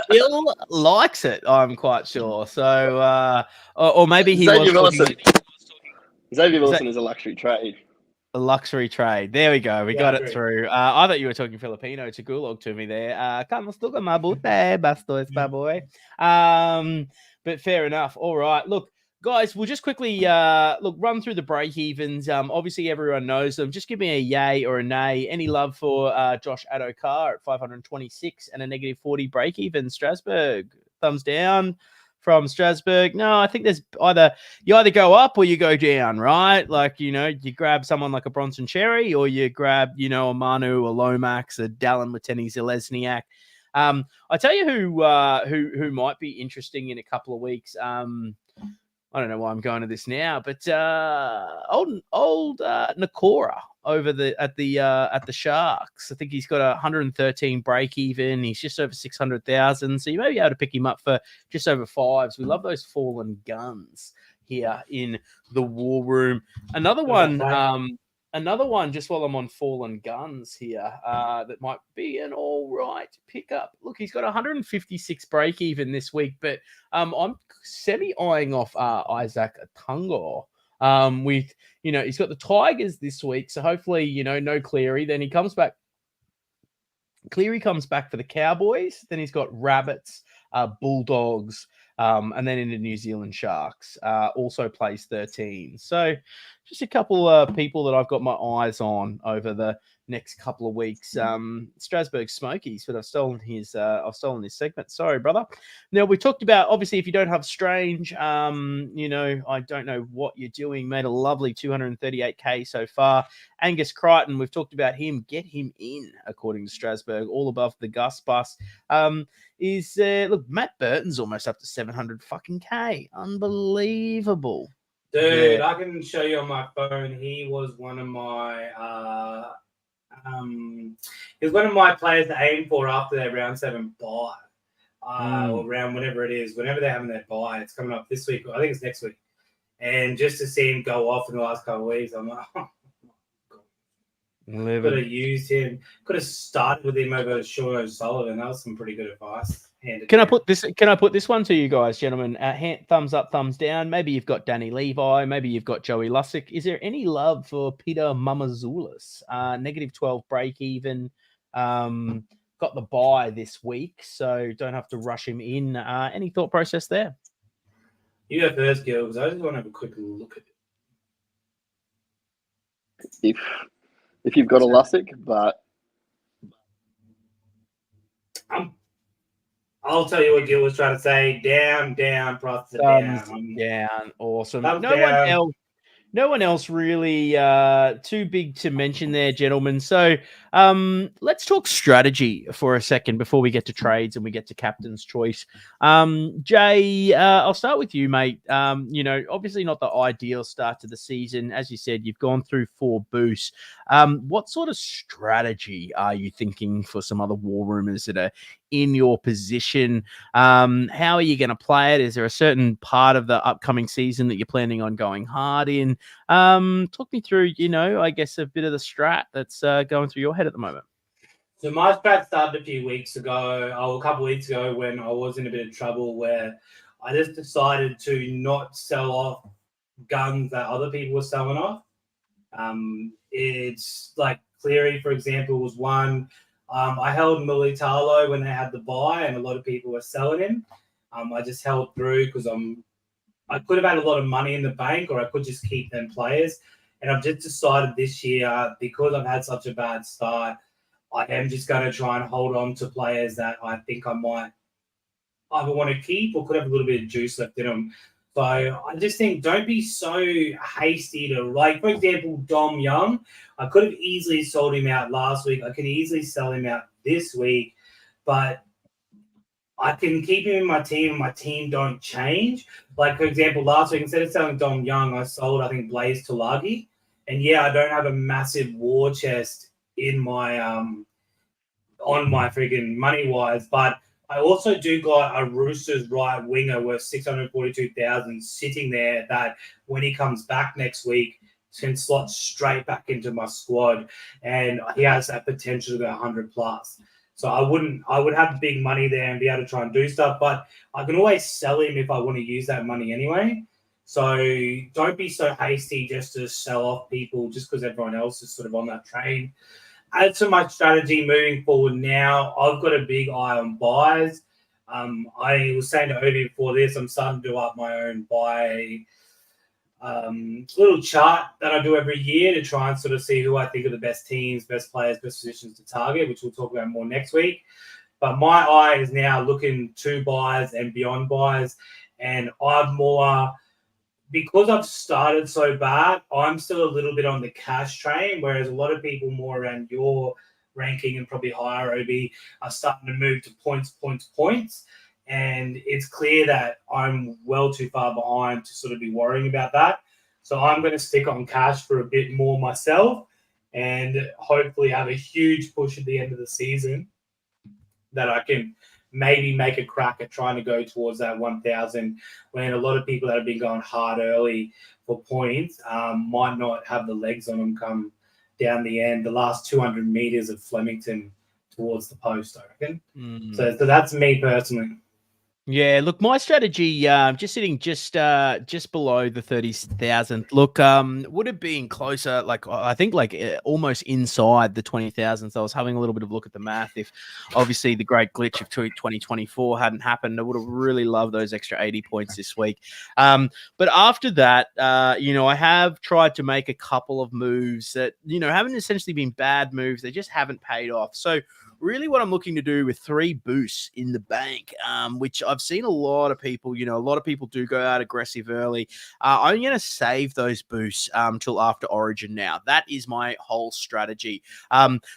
Bill likes it, I'm quite sure. So, or maybe he Xavier was Willison. Xavier Willison is a luxury trade. A luxury trade. There we go. We Yeah, got it great. through. I thought you were talking Filipino to Gulag to me there. Kamusta ka mabuti, bastos pa boy. But fair enough. All right. Look, guys, we'll just quickly run through the break evens. Obviously everyone knows them. Just give me a yay or a nay. Any love for Josh Adokar at 526 and a -40 break even. Strasbourg, thumbs down from Strasbourg. No, I think there's you either go up or you go down, right? Like, you grab someone like a Bronson Cherry or you grab, a Manu, a Lomax, a Dallin Wateni Zelezniak. I tell you who might be interesting in a couple of weeks. I don't know why I'm going to this now, but old Nakora over at the Sharks. I think he's got 113 break even. He's just over 600,000, so you may be able to pick him up for just over fives. We love those fallen guns here in the war room. Another one, just while I'm on fallen guns here, that might be an all right pickup. Look, he's got 156 break even this week, but I'm semi-eyeing off Isaac Tungor. With, he's got the Tigers this week, so hopefully, no Cleary. Then he comes back. Cleary comes back for the Cowboys. Then he's got Rabbits, Bulldogs, and then into New Zealand Sharks. Also plays 13. So just a couple of people that I've got my eyes on over the next couple of weeks. Strasbourg Smokies, but I've stolen his segment. Sorry, brother. Now we talked about, obviously, if you don't have Strange, I don't know what you're doing. Made a lovely 238k so far. Angus Crichton, we've talked about him. Get him in, according to Strasbourg, all above the Gus bus. Look, Matt Burton's almost up to 700 fucking K. Unbelievable. Dude, Yeah. I can show you on my phone. He was one of my players to aim for after their round 7 bye. Or round whenever it is, whenever they're having their bye. It's coming up this week. I think it's next week. And just to see him go off in the last couple of weeks, I'm like, oh my God. Could have used him. Could have started with him over Sean O'Sullivan. That was some pretty good advice. Can I put this one to you guys, gentlemen? Thumbs up, thumbs down. Maybe you've got Danny Levi. Maybe you've got Joey Lussick. Is there any love for Peter Mamazoulis? -12 break even. Got the bye this week, so don't have to rush him in. Any thought process there? You go first, Gil, because I just want to have a quick look at it. If you've got a Lussick, but I'll tell you what Gil was trying to say. Down, process down. Down. Awesome. Down. No one else really too big to mention there, gentlemen. So let's talk strategy for a second before we get to trades and we get to captain's choice. Jay, I'll start with you, mate. Obviously not the ideal start to the season. As you said, you've gone through 4 boosts. What sort of strategy are you thinking for some other war rumors that are in your position? How are you going to play it? Is there a certain part of the upcoming season that you're planning on going hard in? Talk me through, I guess a bit of the strat that's going through your head at the moment. So my strat started a couple of weeks ago when I was in a bit of trouble where I just decided to not sell off guns that other people were selling off. It's like Cleary, for example, was one. I held Militalo when they had the buy and a lot of people were selling him. I just held through because I could have had a lot of money in the bank or I could just keep them players. And I've just decided this year, because I've had such a bad start, I am just going to try and hold on to players that I think I might either want to keep or could have a little bit of juice left in them. So I just think don't be so hasty to, like, for example, Dom Young. I could have easily sold him out last week. I can easily sell him out this week, but I can keep him in my team and my team don't change. Like, for example, last week, instead of selling Dom Young, I sold, I think, Blaze Tulagi. And yeah, I don't have a massive war chest in my on my freaking money-wise, but I also do got a Roosters right winger worth 642,000 sitting there that when he comes back next week can slot straight back into my squad, and he has that potential to go 100 plus. So I would have big money there and be able to try and do stuff, but I can always sell him if I want to use that money anyway. So don't be so hasty just to sell off people just because everyone else is sort of on that train. As to my strategy moving forward now, I've got a big eye on buys. I was saying to Obi before this, I'm starting to do up my own buy little chart that I do every year to try and sort of see who I think are the best teams, best players, best positions to target, which we'll talk about more next week. But my eye is now looking to buys and beyond buys. And I'm more, because I've started so bad, I'm still a little bit on the cash train, whereas a lot of people more around your ranking and probably higher, OB, are starting to move to points. And it's clear that I'm well too far behind to sort of be worrying about that. So I'm going to stick on cash for a bit more myself and hopefully have a huge push at the end of the season that I can maybe make a crack at trying to go towards that 1,000 when a lot of people that have been going hard early for points might not have the legs on them come down the end, the last 200 meters of Flemington towards the post, I reckon. So that's me personally. Yeah, look, my strategy, just sitting just below the 30,000. Look, would have been closer, like I think, almost inside the 20,000. So I was having a little bit of a look at the math. If obviously the great glitch of 2024 hadn't happened, I would have really loved those extra 80 points this week. But after that, I have tried to make a couple of moves that haven't essentially been bad moves. They just haven't paid off. So really what I'm looking to do with 3 boosts in the bank, which I've seen a lot of people, a lot of people do go out aggressive early. I'm going to save those boosts till after Origin now. That is my whole strategy.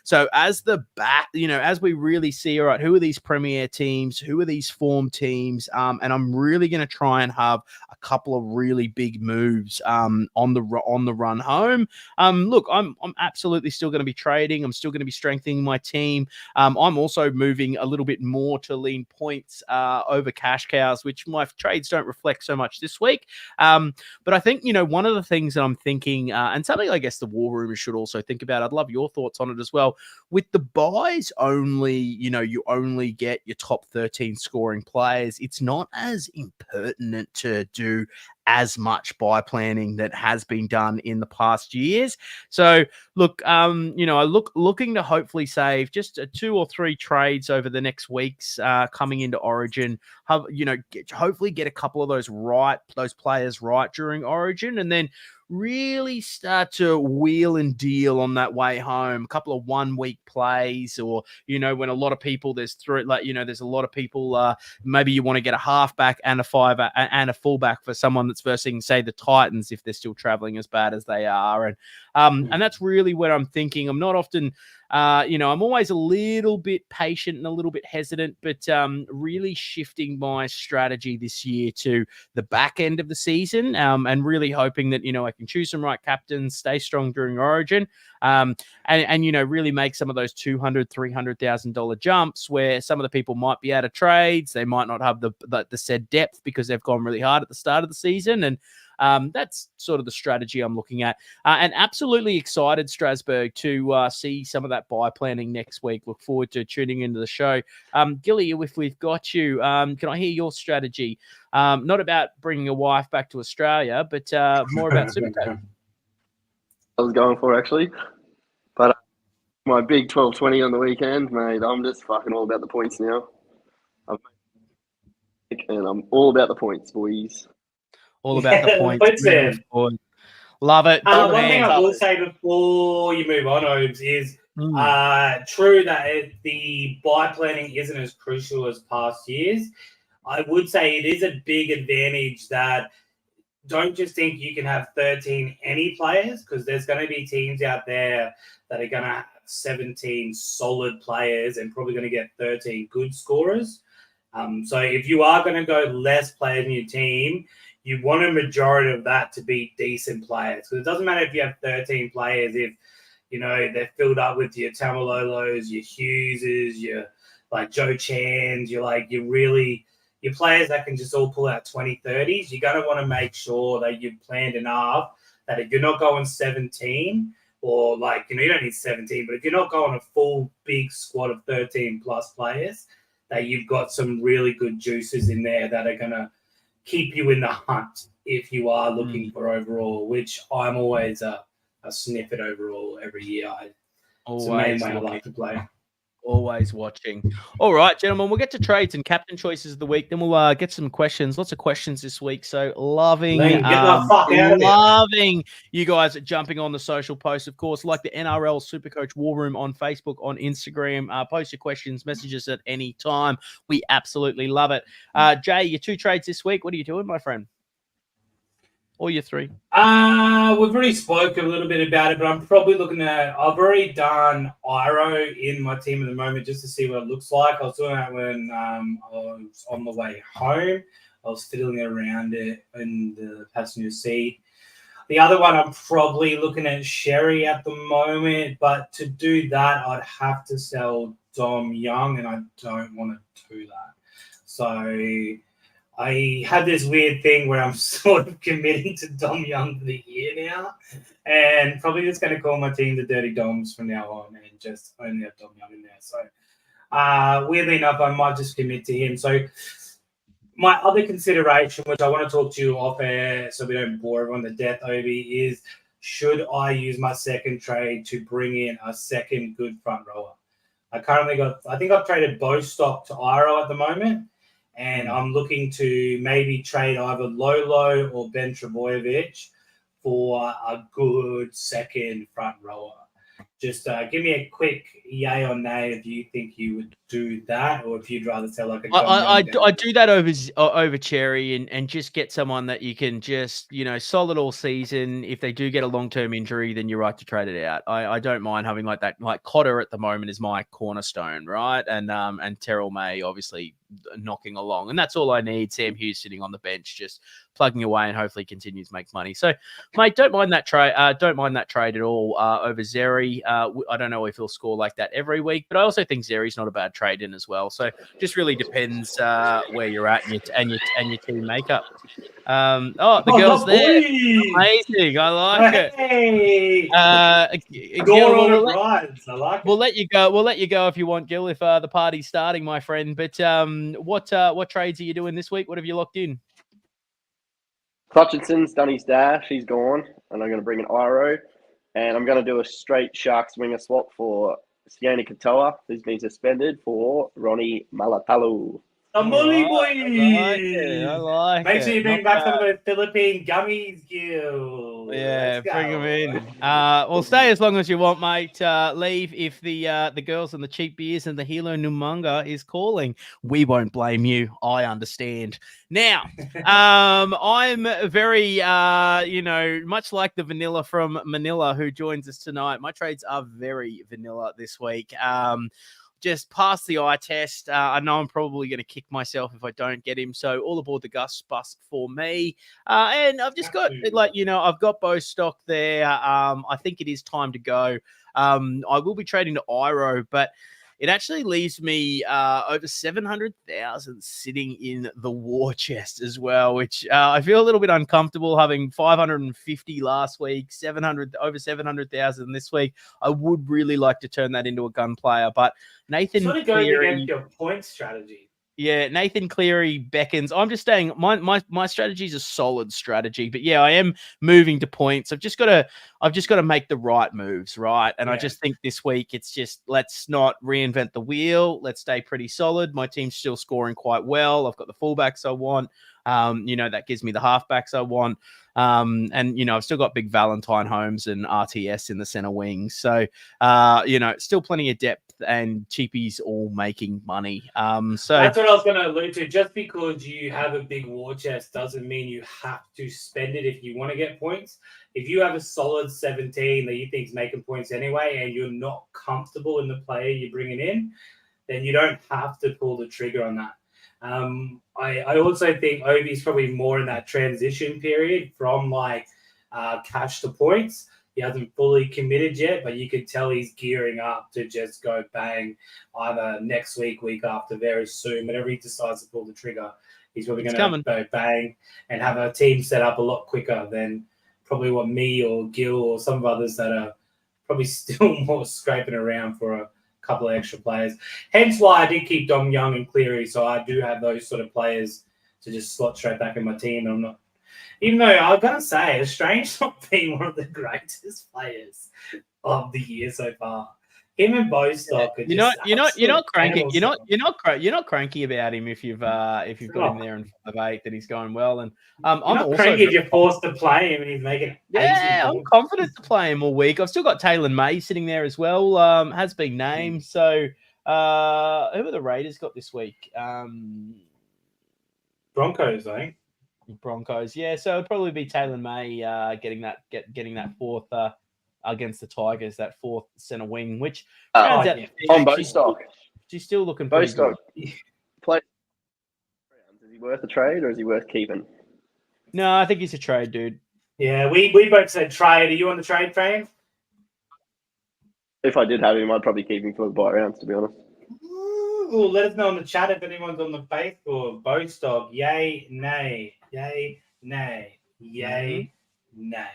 So as the back, as we really see, all right, who are these premier teams? Who are these form teams? And I'm really going to try and have a couple of really big moves on the run home. Look, I'm absolutely still going to be trading. I'm still going to be strengthening my team. I'm also moving a little bit more to lean points over cash cows, which my trades don't reflect so much this week. But I think, one of the things that I'm thinking, and something I guess the War Room should also think about, I'd love your thoughts on it as well. With the buys only, you only get your top 13 scoring players. It's not as impertinent to do as much buy planning that has been done in the past years. So look, looking to hopefully save just 2 or 3 trades over the next weeks coming into Origin. Hopefully get a couple of those players right during Origin, and then really start to wheel and deal on that way home. A couple of 1 week plays, or when a lot of people there's a lot of people. Maybe you want to get a halfback and a 5 and a fullback for someone that's versing, say, the Titans if they're still traveling as bad as they are, and that's really what I'm thinking. I'm not often. I'm always a little bit patient and a little bit hesitant, but really shifting my strategy this year to the back end of the season, and really hoping that, I can choose some right captains, stay strong during Origin, and really make some of those $200,000, $300,000 jumps where some of the people might be out of trades. They might not have the said depth because they've gone really hard at the start of the season. And that's sort of the strategy I'm looking at. And absolutely excited, Strasbourg, to see some of that buy planning next week. Look forward to tuning into the show. Gilly, if we've got you, can I hear your strategy? Not about bringing a wife back to Australia, but more about Supercoach. I was going for, actually. But my big 12-20 on the weekend, mate, I'm just fucking all about the points now. And I'm all about the points, boys. All about the points. Love it. One thing I will say before you move on, Obes, is true that the buy planning isn't as crucial as past years. I would say it is a big advantage that don't just think you can have 13 any players, because there's going to be teams out there that are going to have 17 solid players and probably going to get 13 good scorers. So if you are going to go less players in your team, you want a majority of that to be decent players. Because it doesn't matter if you have 13 players, if, they're filled up with your Tamalolos, your Hugheses, your Joe Chans, your players that can just all pull out 20, 30s. You're going to want to make sure that you've planned enough that if you're not going 17 or you don't need 17, but if you're not going a full big squad of 13 plus players, that you've got some really good juices in there that are going to keep you in the hunt if you are looking for overall, which I'm always a sniff at overall every year. It's the main Always way I looking. like to play. Always watching. All right, gentlemen, we'll get to trades and captain choices of the week. Then we'll get some questions. Lots of questions this week. So loving, Lee, get the fuck out of here. loving you guys jumping on the social posts. Of course, like the NRL Supercoach War Room on Facebook, on Instagram. Post your questions, messages at any time. We absolutely love it. Jay, your 2 trades this week. What are you doing, my friend? Or your 3? We've already spoke a little bit about it, but I'm probably looking at. I've already done Iro in my team at the moment just to see what it looks like. I was doing that when I was on the way home. I was fiddling around it in the passenger seat. The other one, I'm probably looking at Sherry at the moment, but to do that, I'd have to sell Dom Young, and I don't want to do that. So I had this weird thing where I'm sort of committing to Dom Young for the year now, and probably just going to call my team the Dirty Doms from now on and just only have Dom Young in there. So weirdly enough, I might just commit to him. So my other consideration, which I want to talk to you off air so we don't bore everyone to death, Obi, is should I use my second trade to bring in a second good front rower? I think I've traded Bostock to Iro at the moment. And I'm looking to maybe trade either Lolo or Ben Trebojevic for a good second front rower. Just give me a quick yay or nay if you think you would do that, or if you'd rather sell like a. I do that over Cherry and just get someone that you can just solid all season. If they do get a long-term injury, then you're right to trade it out. I don't mind having like that. Like Cotter at the moment is my cornerstone, right? And Terrell May obviously knocking along, and that's all I need. Sam Hughes sitting on the bench, just plugging away, and hopefully continues to make money. So, mate, don't mind that trade. Don't mind that trade at all over Zeri. I don't know if he'll score like that every week, but I also think Zeri's not a bad trade in as well. So, just really depends where you're at and your team makeup. The girls there, amazing. I like it. Gil, I like it. We'll let you go. We'll let you go if you want, Gil. If the party's starting, my friend. But what trades are you doing this week? What have you locked in? Hutchinson's done his dash. He's gone, and I'm going to bring an Iro, and I'm going to do a straight Sharks winger swap for Sione Katoa, who's been suspended, for Ronnie Malatalu. A bully boy. I like it. Make sure you bring back some of those Philippine gummies, Gil. Yeah, bring them in. Well, stay as long as you want, mate. Leave if the girls and the cheap beers and the Hilo Numunga is calling. We won't blame you. I understand. Now, I'm very, much like the vanilla from Manila who joins us tonight. My trades are very vanilla this week. Just pass the eye test. I know I'm probably going to kick myself if I don't get him. So all aboard the Gus bus for me. And I've just got, I've got Bostock there. I think it is time to go. I will be trading to Iro, but it actually leaves me over 700,000 sitting in the war chest as well, which I feel a little bit uncomfortable having 550 last week, over 700,000 this week. I would really like to turn that into a gun player, but Nathan sort of goes against your point strategy. Yeah, Nathan Cleary beckons. I'm just saying my strategy is a solid strategy, but yeah, I am moving to points. I've just got to make the right moves, right? And I just think this week it's just let's not reinvent the wheel. Let's stay pretty solid. My team's still scoring quite well. I've got the fullbacks I want. That gives me the halfbacks I want. I've still got big Valentine Holmes and RTS in the center wings. So, still plenty of depth and cheapies all making money. So that's what I was going to allude to. Just because you have a big war chest doesn't mean you have to spend it if you want to get points. If you have a solid 17 that you think is making points anyway, and you're not comfortable in the player you're bringing in, then you don't have to pull the trigger on that. I also think Obi's probably more in that transition period from cash to points. He hasn't fully committed yet, but you can tell he's gearing up to just go bang either next week, week after, very soon. Whenever he decides to pull the trigger, he's probably going to go bang and have a team set up a lot quicker than probably what me or Gil or some of others that are probably still more scraping around for a couple of extra players. Hence why I did keep Dom Young and Cleary, so I do have those sort of players to just slot straight back in my team. And I'm not, even though I'm gonna say Australia's not been one of the greatest players of the year so far. Him and Bostock are You're not cranky. animals. You're not cranky about him if you've got him there in 5'8" that he's going well. And I'm also cranky if you're forced to play him and he's making. I'm confident to play him all week. I've still got Taylor May sitting there as well. Has been named. So who are the Raiders got this week? Broncos, I think. Broncos, yeah. So it'd probably be Taylor May getting that fourth against the Tigers, that fourth centre wing, which rounds out on Bostock. She's still looking pretty good. Play. Is he worth a trade or is he worth keeping? No, I think he's a trade, dude. Yeah, we both said trade. Are you on the trade train? If I did have him, I'd probably keep him for the buy rounds, to be honest. Ooh, let us know in the chat if anyone's on the Facebook. Bostock, yay, nay, yay, nay, yay, nay.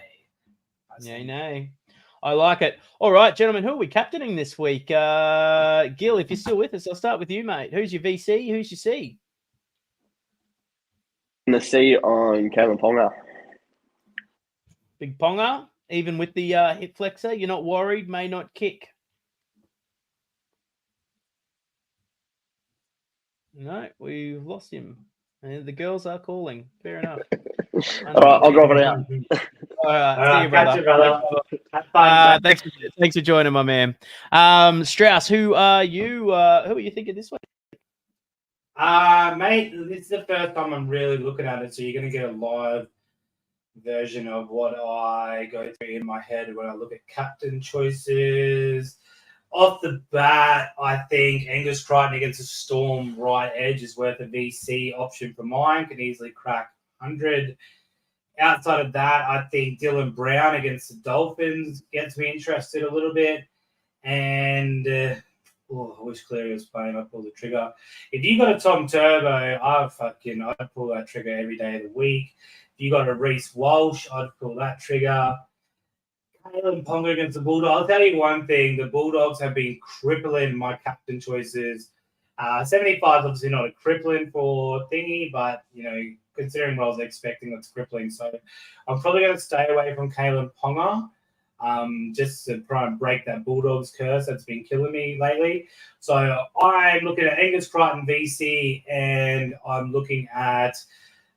Yay, nay. I like it. All right, gentlemen, who are we captaining this week? Gil, if you're still with us, I'll start with you, mate. Who's your VC? Who's your C? In the C on Kalen Ponga. Big Ponga, even with the hip flexor, you're not worried, may not kick. No, we've lost him. And the girls are calling. Fair enough. All right, I'll drop it out. All right, see you, catch brother. you, brother. Thanks for joining, my man. Strauss, who are you? Who are you thinking this week? Mate, this is the first time I'm really looking at it, so you're going to get a live version of what I go through in my head when I look at captain choices. Off the bat, I think Angus Crichton against a Storm right edge is worth a VC option for mine. Can easily crack 100. Outside of that, I think Dylan Brown against the Dolphins gets me interested a little bit. And I wish Cleary was playing. I'd pull the trigger. If you got a Tom Turbo, I'd pull that trigger every day of the week. If you got a Reece Walsh, I'd pull that trigger. Kalen Ponga against the Bulldogs. I'll tell you one thing. The Bulldogs have been crippling my captain choices. 75 is obviously not a crippling for thingy, but, considering what I was expecting, that's crippling. So I'm probably going to stay away from Kalen Ponga just to try and break that Bulldogs curse that's been killing me lately. So I'm looking at Angus Crichton VC, and I'm looking at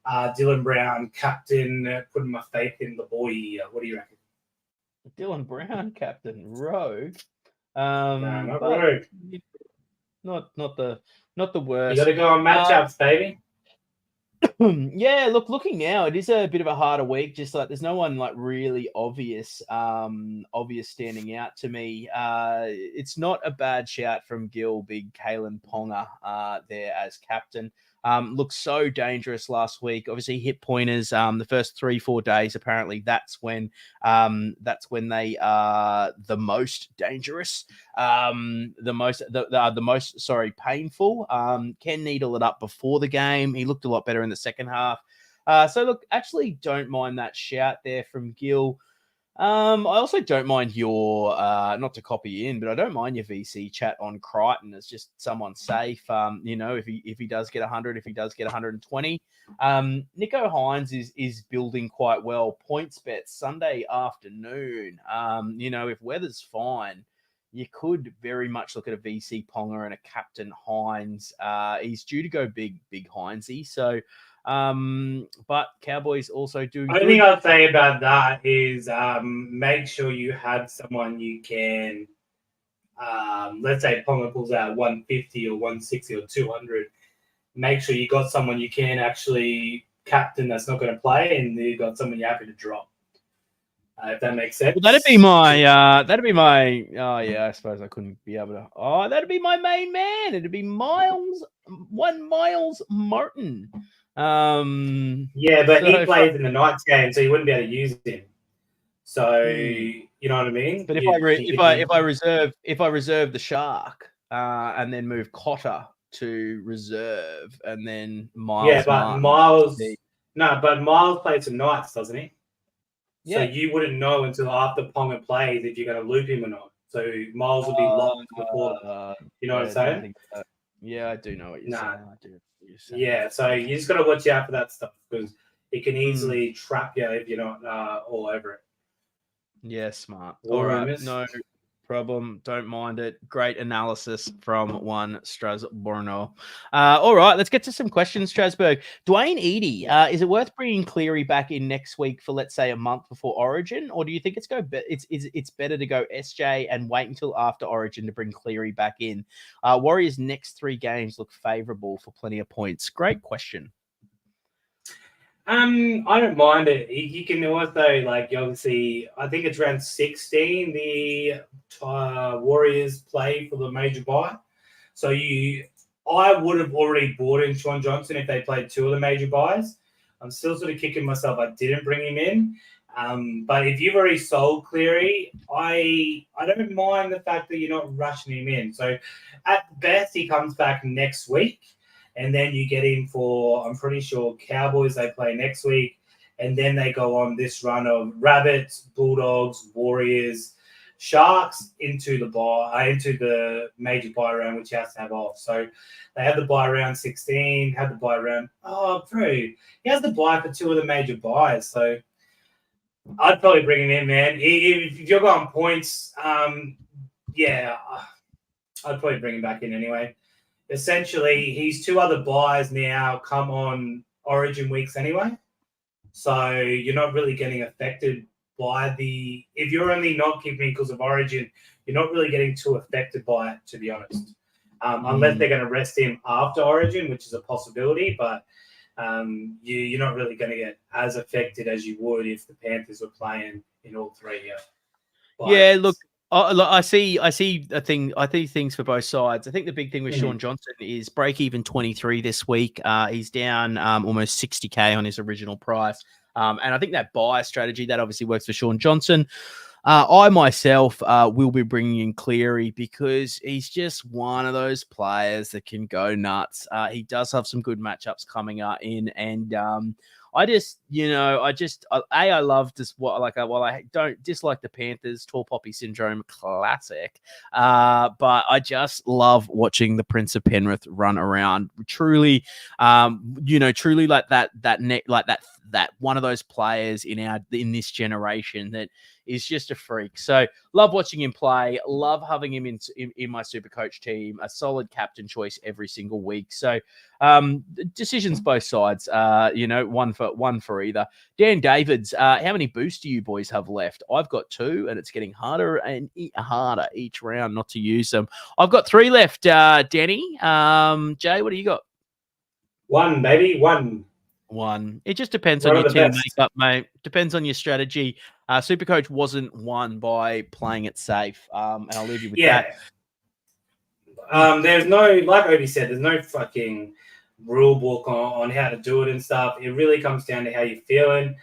Dylan Brown captain, putting my faith in the boy. What do you reckon? Dylan Brown, captain, rogue. Not rogue. Not the worst. You got to go on matchups, baby. Yeah, looking now, it is a bit of a harder week. Just like there's no one like really obvious standing out to me. It's not a bad shout from Gil, big Kalen Ponga there as captain. Looked so dangerous last week. Obviously hit pointers. The first 3-4 days, apparently that's when they are the most dangerous. The most painful. Can needle it up before the game. He looked a lot better in the second half. So look, actually don't mind that shout there from Gil. I also don't mind your, not to copy you in, but I don't mind your VC chat on Crichton as just someone safe. If he does get 100, if he does get 120. Nico Hines is building quite well. Points bet Sunday afternoon. If weather's fine, you could very much look at a VC Ponga and a captain Hines. He's due to go big Hinesy. So, but Cowboys also do. Only thing I'd say about that is make sure you have someone you can. Let's say Ponga pulls out 150 or 160 or 200. Make sure you got someone you can actually captain that's not going to play, and you've got someone you're happy to drop. If that makes sense. Well, that'd be my. Oh yeah, I suppose I couldn't be able to. Oh, that'd be my main man. It'd be Miles Martin. Yeah, but he plays in the Knights game, so you wouldn't be able to use him. So you know what I mean. But if I reserve the Shark and then move Cotter to reserve and then Miles. Yeah, but Miles plays for Knights, doesn't he? Yeah. So you wouldn't know until after Ponga plays if you're going to loop him or not. So Miles will be locked before. You know what I'm saying? Yeah, I do know what you're Nah. saying. I do know what you're saying. Yeah, so you just got to watch out for that stuff because it can easily trap you if you're not all over it. Yeah, smart. War All right, rumors. no problem. Don't mind it. Great analysis from one Strasbourno. All right, let's get to some questions, Strasbourg. Dwayne Eady, is it worth bringing Cleary back in next week for, let's say, a month before Origin, or do you think it's better to go SJ and wait until after Origin to bring Cleary back in? Warriors' next 3 games look favourable for plenty of points. Great question. I don't mind it. You can also obviously, I think it's round 16. The Warriors play for the major bye, so I would have already bought in Sean Johnson if they played 2 of the major buys. I'm still sort of kicking myself I didn't bring him in. But if you've already sold Cleary, I don't mind the fact that you're not rushing him in. So at best, he comes back next week. And then you get in for, I'm pretty sure, Cowboys, they play next week. And then they go on this run of Rabbits, Bulldogs, Warriors, Sharks into the major bye round, which he has to have off. So they have the bye round 16, have the bye round. Oh, bro, he has the bye for 2 of the major buys. So I'd probably bring him in, man. If you're going points, yeah, I'd probably bring him back in anyway. Essentially, his 2 other buys now come on Origin weeks anyway. So you're not really getting affected by if you're only not keeping because of Origin, you're not really getting too affected by it, to be honest. Unless they're going to rest him after Origin, which is a possibility. But you're not really going to get as affected as you would if the Panthers were playing in all 3 years. Yeah, look, I see a thing. I think things for both sides. I think the big thing with Sean Johnson is break even 23 this week. He's down almost 60K on his original price. And I think that buy strategy that obviously works for Sean Johnson. I myself will be bringing in Cleary because he's just one of those players that can go nuts. He does have some good matchups coming up in, and I love this. While I don't dislike the Panthers, tall poppy syndrome, classic. But I just love watching the Prince of Penrith run around. Truly, truly like that one of those players in this generation that is just a freak. So love watching him play. Love having him in my super coach team. A solid captain choice every single week. So decisions both sides. One for either. Dan Davids, how many boosts do you boys have left? I've got 2, and it's getting harder and harder each round not to use them. I've got 3 left. Denny, Jay, what do you got? 1, baby, 1. 1. It just depends on your team makeup, mate. Depends on your strategy. Supercoach wasn't won by playing it safe. And I'll leave you with that. There's no, like Obi said, there's no fucking rule book on how to do it and stuff. It really comes down to how you're feeling.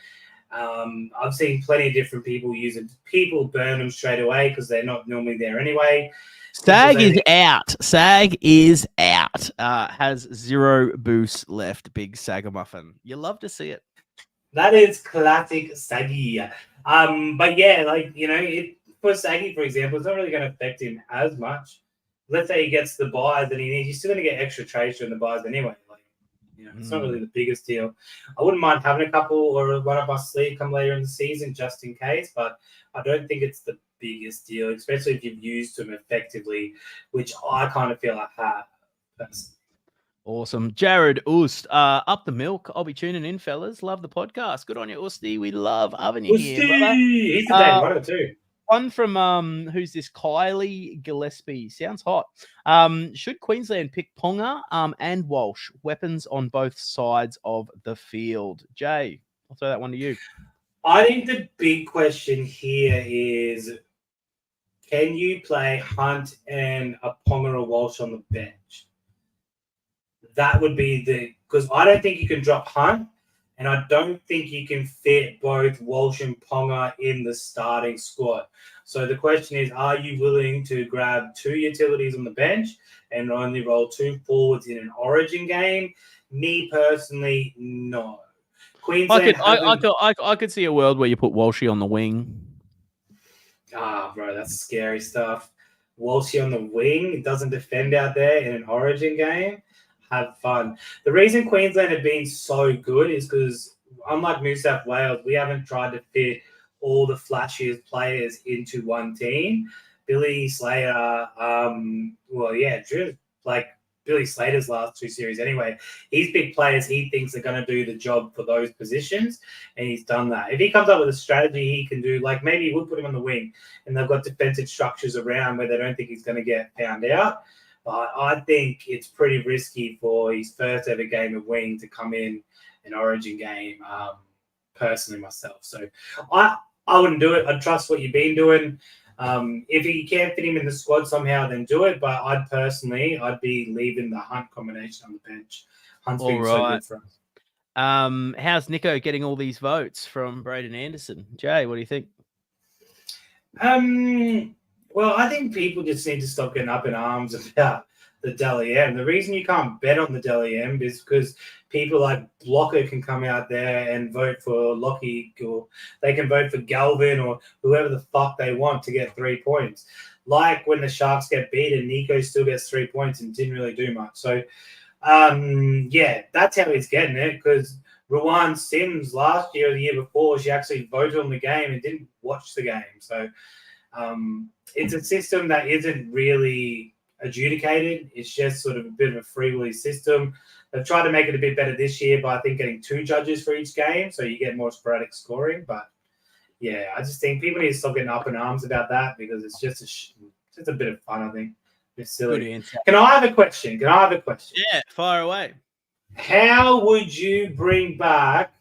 I've seen plenty of different people use it. People burn them straight away because they're not normally there anyway. Sag is out. Has 0 boosts left. Big Sagamuffin. You love to see it. That is classic Saggy. But yeah, for Saggy, for example, it's not really going to affect him as much. Let's say he gets the buys that he needs. He's still going to get extra trades during the buys anyway. It's not really the biggest deal. I wouldn't mind having a couple or one up my sleeve come later in the season just in case, but I don't think it's the biggest deal, especially if you've used them effectively, which I kind of feel I have. Awesome. Jared Oost, up the milk. I'll be tuning in, fellas. Love the podcast. Good on you, Oosty. We love having you here, brother. He's the day 1 or 2. One from who's this? Kylie Gillespie. Sounds hot. Should Queensland pick Ponga and Walsh? Weapons on both sides of the field. Jay, I'll throw that one to you. I think the big question here is, can you play Hunt and a Ponga or Walsh on the bench? That would be because I don't think you can drop Hunt, and I don't think you can fit both Walsh and Ponga in the starting squad. So the question is, are you willing to grab 2 utilities on the bench and only roll 2 forwards in an Origin game? Me personally, no. Queensland I could see a world where you put Walshy on the wing. Bro, that's scary stuff. whilst you're on the wing. It doesn't defend out there in an Origin game. Have fun. The reason Queensland have been so good is because, unlike New South Wales, we haven't tried to fit all the flashiest players into one team. Billy Slater, like Billy Slater's last 2 series anyway, he's picked players he thinks are going to do the job for those positions, and he's done that. If he comes up with a strategy he can do, like maybe he would put him on the wing, and they've got defensive structures around where they don't think he's going to get found out. But I think it's pretty risky for his first ever game of wing to come in an Origin game, personally myself. So I wouldn't do it. I'd trust what you've been doing. If you can fit him in the squad somehow, then do it. But I'd be leaving the Hunt combination on the bench. Hunt's been so good for us. How's Nico getting all these votes from Braden Anderson? Jay, what do you think? Well, I think people just need to stop getting up in arms about the Dally M. The reason you can't bet on the Dally M is because people like Blocker can come out there and vote for Lockie, or they can vote for Galvin or whoever the fuck they want to get 3 points. Like when the Sharks get beaten, Nico still gets 3 points and didn't really do much. So, that's how he's getting it, because Rowan Sims last year or the year before, she actually voted on the game and didn't watch the game. So, it's a system that isn't really adjudicated. It's just sort of a bit of a free-willy system. They've tried to make it a bit better this year by, I think, getting 2 judges for each game, so you get more sporadic scoring. But, yeah, I just think people need to stop getting up in arms about that, because it's just a bit of fun, I think. It's silly. Can I have a question? Yeah, fire away. How would you bring back,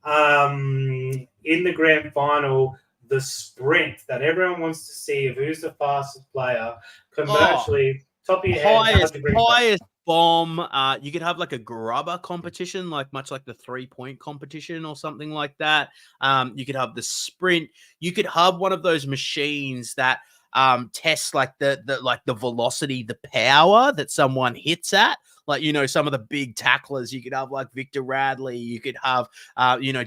in the grand final, the sprint that everyone wants to see of who's the fastest player commercially? Top of your head, highest bomb. You could have like a grubber competition, much like the 3-point competition or something like that. You could have the sprint. You could have one of those machines that tests like the velocity, the power that someone hits at. Like, some of the big tacklers, you could have like Victor Radley, you could have,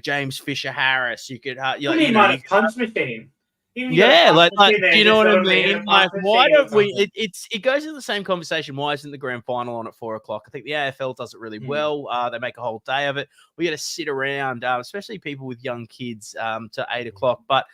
James Fisher Harris, you could have, punch machine. Yeah, like do you know what I mean? Like, why don't we? It goes into the same conversation. Why isn't the grand final on at 4:00? I think the AFL does it really well. They make a whole day of it. We got to sit around, especially people with young kids, to 8:00. But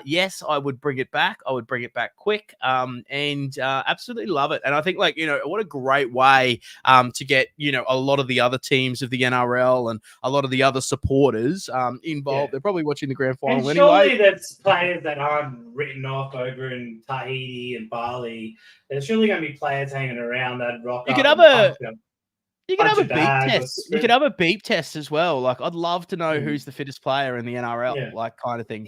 yes, I would bring it back. I would bring it back quick, and absolutely love it. And I think, what a great way to get, a lot of the other teams of the NRL and a lot of the other supporters involved. Yeah. They're probably watching the grand final and anyway. Surely there's players that aren't written off over in Tahiti and Bali. There's surely going to be players hanging around that rock. You could have a beep test. You could have a beep test as well. Like, I'd love to know who's the fittest player in the NRL, kind of thing.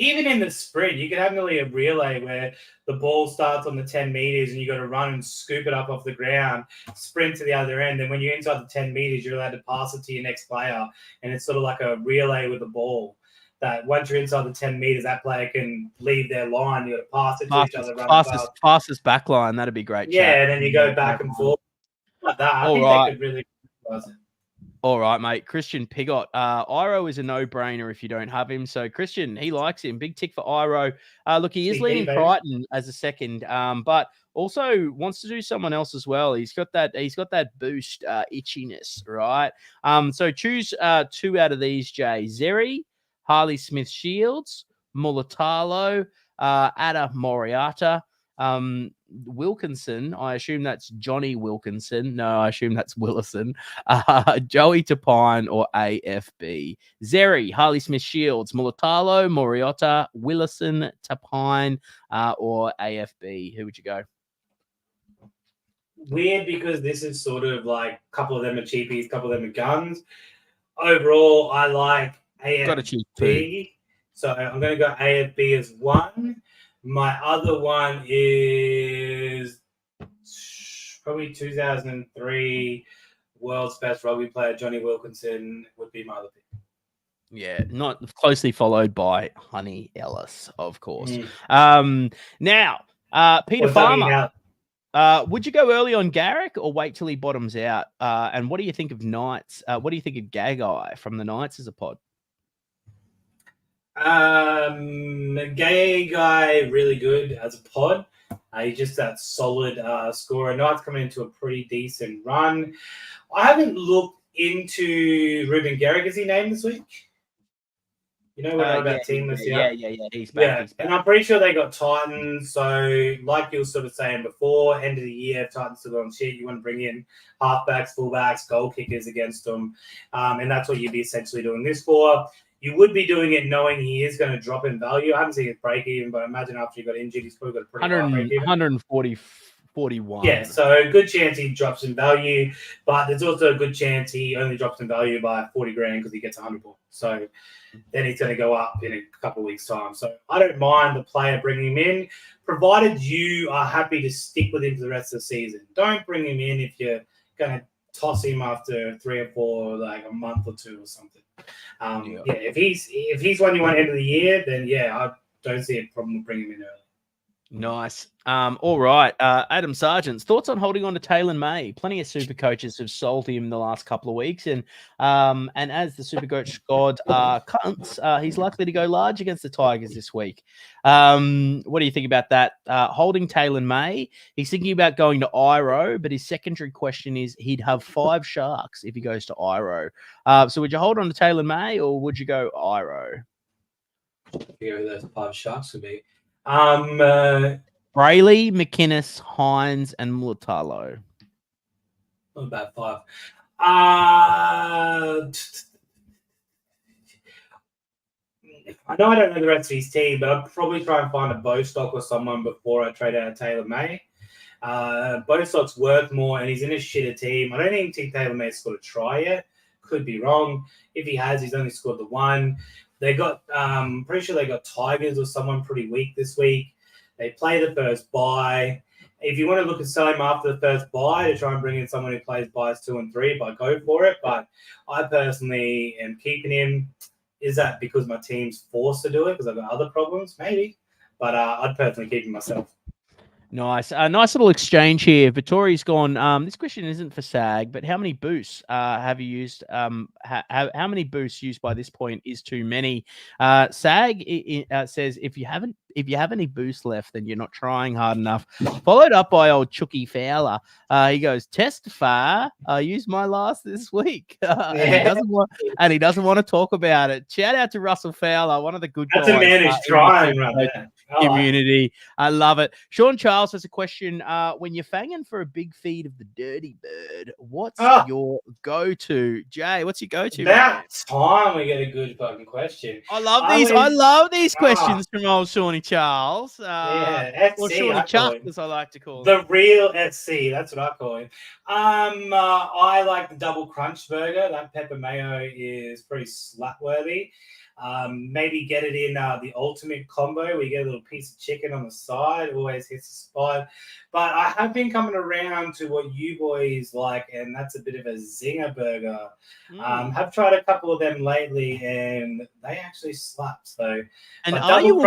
Even in the sprint, you could have nearly a relay where the ball starts on the 10 meters and you got to run and scoop it up off the ground, sprint to the other end. And when you're inside the 10 meters, you're allowed to pass it to your next player. And it's sort of like a relay with the ball. That once you're inside the 10 meters, that player can leave their line. You got to pass it to each other. Fastest back line. That'd be great. Yeah, and then you go back and forth. Like that. I think they could really it. All right, mate. Christian Pigott. Iro is a no-brainer if you don't have him. So Christian, he likes him. Big tick for Iro. Look, he is leading Crichton as a second, but also wants to do someone else as well. He's got that boost itchiness, right? So choose 2 out of these, Jay. Zeri, Harley Smith Shields, Mulatalo, Ada Moriata. Wilkinson, I assume that's Johnny Wilkinson. No, I assume that's Willison. Joey Tapine or AFB. Zeri, Harley Smith Shields, Mulatalo, Moriota, Willison, Tapine, or AFB. Who would you go? Weird, because this is sort of like a couple of them are cheapies, a couple of them are guns. Overall, I like AFB. Got to choose 2. So I'm going to go AFB as 1. My other one is probably 2003 world's best rugby player, Johnny Wilkinson, would be my other pick. Yeah, not closely followed by Honey Ellis, of course. Now, Peter Farmer, would you go early on Garrick or wait till he bottoms out? And what do you think of Knights? What do you think of Gagai from the Knights as a pod? Gay guy, really good as a pod. He's just that solid scorer. Knight's coming into a pretty decent run. I haven't looked into Ruben Garrick. Is he named this week? You know, we're not about team this year. Yeah. He's back. Yeah, and I'm pretty sure they got Titans. So, like you were sort of saying before, end of the year, Titans still on shit. You want to bring in halfbacks, fullbacks, goal kickers against them, and that's what you'd be essentially doing this for. You would be doing it knowing he is going to drop in value. I haven't seen his break even, but I imagine after he got injured, he's probably got a pretty high break even. 140, 41. Yeah, so a good chance he drops in value, but there's also a good chance he only drops in value by 40 grand because he gets 100 ball. So then he's going to go up in a couple of weeks' time. So I don't mind the player bringing him in, provided you are happy to stick with him for the rest of the season. Don't bring him in if you're going to toss him after 3 or 4, like a month or 2 or something. Yeah, if he's one you want end of the year, then yeah, I don't see a problem with bringing him in early. Nice. All right. Adam Sargent's thoughts on holding on to Taylor May. Plenty of super coaches have sold him the last couple of weeks, and as the super coach god cunts, he's likely to go large against the Tigers this week. What do you think about that? Holding Taylor May. He's thinking about going to Iro, but his secondary question is he'd have 5 Sharks if he goes to Iro. So would you hold on to Taylor May or would you go Iro? Figure who those 5 Sharks would be. Brayley, McInnes, Hines, and Mulatalo. Not about 5. I know I don't know the rest of his team, but I'd probably try and find a Bostock or someone before I trade out of Taylor May. Bostock's worth more, and he's in a shitter team. I don't even think Taylor May's scored a try yet. Could be wrong. If he has, he's only scored the 1. They got, pretty sure they got Tigers or someone pretty weak this week. They play the first bye. If you want to look at selling him after the first bye to try and bring in someone who plays buys 2 and 3, but go for it. But I personally am keeping him. Is that because my team's forced to do it because I've got other problems? Maybe. But I'd personally keep him myself. Nice. A nice little exchange here. Vittori's gone, this question isn't for SAG, but how many boosts have you used? How many boosts used by this point is too many? SAG says if you have any boosts left, then you're not trying hard enough. Followed up by old Chucky Fowler. He goes, testify. I used my last this week. And he doesn't want to talk about it. Shout out to Russell Fowler, one of the good guys. That's a man who's trying right there. Community. I love it. Sean Charles has a question. When you're fanging for a big feed of the dirty bird, what's your go-to? Jay, what's your go-to? About time we get a good fucking question. I love these questions from old Shawnee Charles. Yeah, or SC, Shawnee Chuck, as I like to call him. The real SC, that's what I call him. I like the double crunch burger. That pepper mayo is pretty slap-worthy. Maybe get it in the ultimate combo where you get a little piece of chicken on the side, always hits the spot. But I have been coming around to what you boys like, and that's a bit of a zinger burger. Have tried a couple of them lately, and they actually slap. So, and are you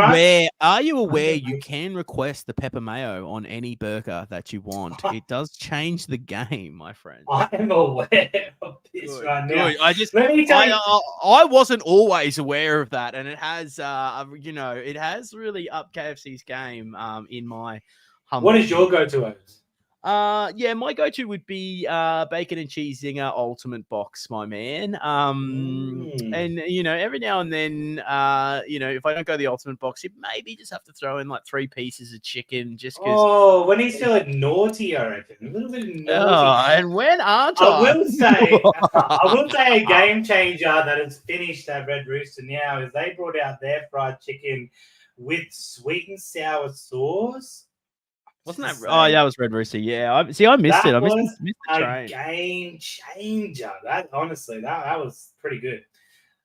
aware you can request the pepper mayo on any burger that you want? It does change the game, my friend. I am aware of this right now. I wasn't always aware of that, and it has, it has really upped KFC's game in my. What is your go-to, Oaks? My go-to would be bacon and cheese zinger ultimate box, my man. And every now and then, if I don't go the ultimate box, you maybe just have to throw in like 3 pieces of chicken just because. Oh, when he's feeling naughty, I reckon. A little bit naughty. Oh, and when aren't I? I will say a game changer that has finished at Red Rooster now is they brought out their fried chicken with sweet and sour sauce. Wasn't that? Oh, yeah, that was Red Rooster. Yeah, I missed it. I missed the train. Game changer. That honestly, that was pretty good.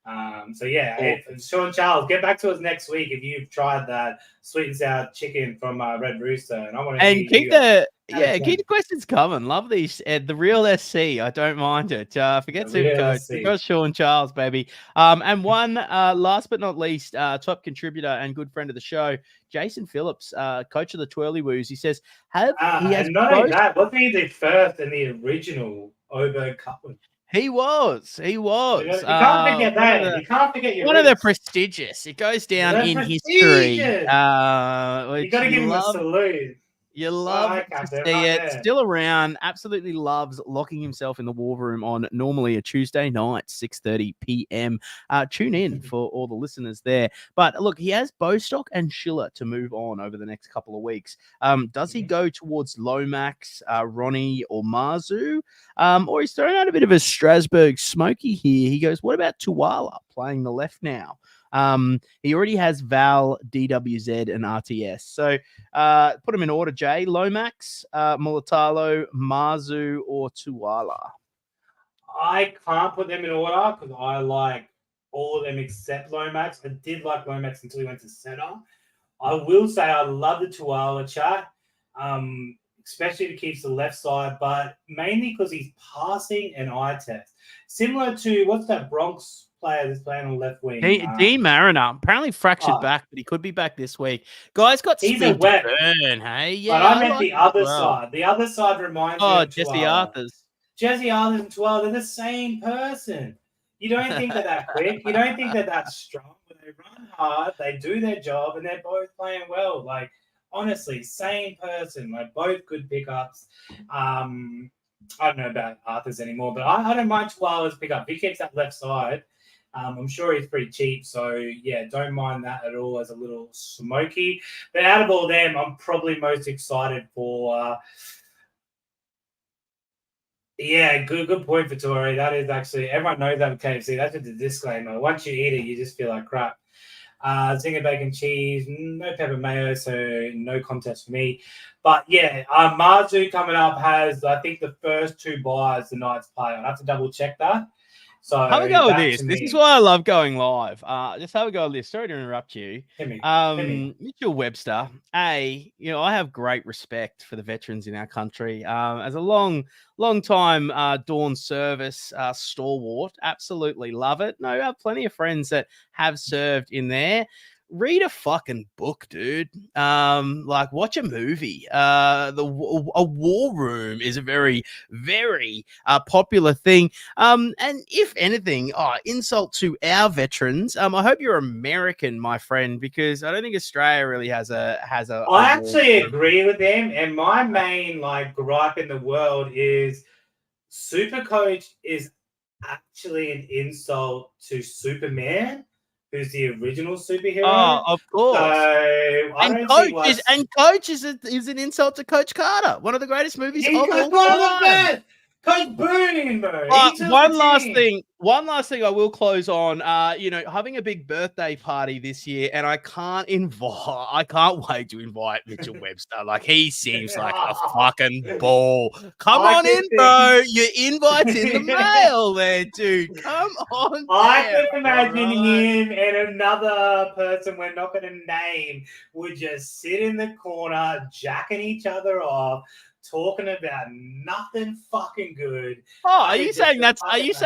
Sean Charles, get back to us next week if you've tried that sweet and sour chicken from Red Rooster, and I want to keep the questions coming. Love these. The real SC, I don't mind it. Forget Supercoach because Sean Charles, baby. And one last but not least, top contributor and good friend of the show, Jason Phillips, coach of the Twirly Woos. He says, wasn't he the first and the original Oberg Cup? He was. You can't forget that. You can't forget your one roots. of the prestigious. It goes down in history. You got to give him a salute. You love Hi, to Captain. see Hi it. there. Still around. Absolutely loves locking himself in the war room on normally a Tuesday night, 6:30 p.m. Tune in for all the listeners there. But look, he has Bostock and Schiller to move on over the next couple of weeks. Does he go towards Lomax, Ronnie, or Marzu? Or he's throwing out a bit of a Strasbourg smoky here. He goes, what about Tuala playing the left now? He already has Val, DWZ, and RTS. So put them in order, Jay. Lomax, Mulatalo, Marzu, or Tuala. I can't put them in order because I like all of them except Lomax. I did like Lomax until he went to center. I will say I love the Tuala chat, especially if he keeps the left side, but mainly because he's passing and eye test. Similar to, what's that Bronx player that's playing on the left wing? Dean Mariner, apparently fractured back, but he could be back this week. Guy's got He's speed a wet. to burn, hey? Yeah, But I meant like the him as other well. side. The other side reminds me Oh, of Jesse Tuala. Arthurs. Jesse Arthurs and Tuala, they're the same person. You don't think they're that quick. You don't think they're that strong. But they run hard, they do their job, and they're both playing well. Like, honestly, same person. Like, both good pickups. I don't know about Arthurs anymore, but I don't mind Tuala's pickup. If he keeps that left side, I'm sure he's pretty cheap. So, yeah, don't mind that at all as a little smoky. But out of all them, I'm probably most excited for... yeah, good point for Tori. That is actually, everyone knows that with KFC. That's just a disclaimer. Once you eat it, you just feel like crap. Zinger bacon cheese, no pepper mayo, so no contest for me. But yeah, Marzu coming up has, I think, the first 2 buys the Knights play. I'll have to double check that. So have a go with that this. to This me- is why I love going live. Just have a go with this. Sorry to interrupt you. Hit me. Mitchell Webster. I have great respect for the veterans in our country. As a long time Dawn service stalwart, absolutely love it. No, I have plenty of friends that have served in there. Read a fucking book, dude. Like watch a movie. A war room is a very, very popular thing. And if anything, insult to our veterans. I hope you're American, my friend, because I don't think Australia really has a. I actually agree with them, and my main gripe in the world is Supercoach is actually an insult to Superman, who's the original superhero. Oh, of course. Coach is an insult to Coach Carter, one of the greatest movies of all time. Coach Boone, bro. One last thing I will close on. Having a big birthday party this year, and I can't wait to invite Mitchell Webster. Like he seems like a fucking ball. Come on in, bro. Your invite's in the mail there, dude. Come on. I can imagine him and another person we're not going to name would just sit in the corner, jacking each other off, talking about nothing fucking good. Oh, are you saying that's Butters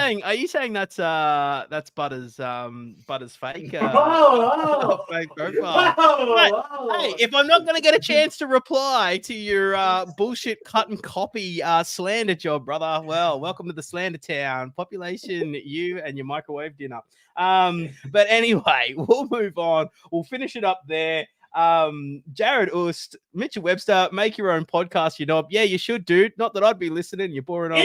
fake? Fake profile. Hey, if I'm not going to get a chance to reply to your bullshit cut and copy slander job, brother, well, welcome to the slander town. Population, you and your microwave dinner. But anyway, we'll move on. We'll finish it up there. Jared Ust, Mitchell Webster, make your own podcast, you knob. Yeah, you should, dude. Not that I'd be listening, you boring old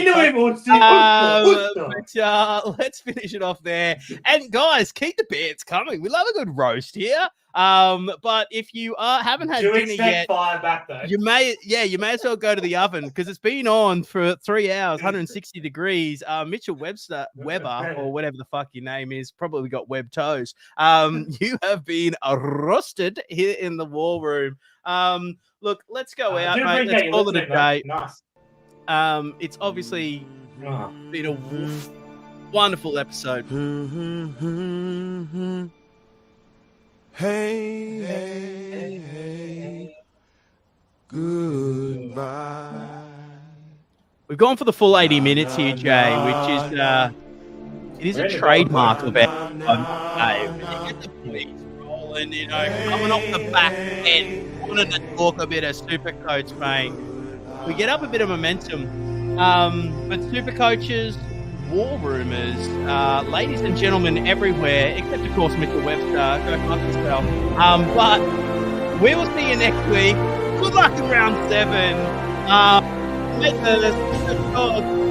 let's finish it off there. And guys, keep the bits coming. We love a good roast here. But if you haven't had dinner yet, fire back though. you may as well go to the oven because it's been on for 3 hours, 160 degrees. Mitchell Weber, or whatever the fuck your name is, probably got web toes. You have been roasted here in the war room. Look, let's go out, mate. Let's call it a day. Nice. It's obviously been a wonderful episode. Hey, goodbye. We've gone for the full 80 minutes here, Jay, which is it is a trademark of our you get the points rolling, coming off the back end, wanting to talk a bit of Supercoach, mate. We get up a bit of momentum, but Supercoaches, war rumors, ladies and gentlemen everywhere, except of course Mitchell Webster, go fuck yourself. But we will see you next week. Good luck in round 7. May the good God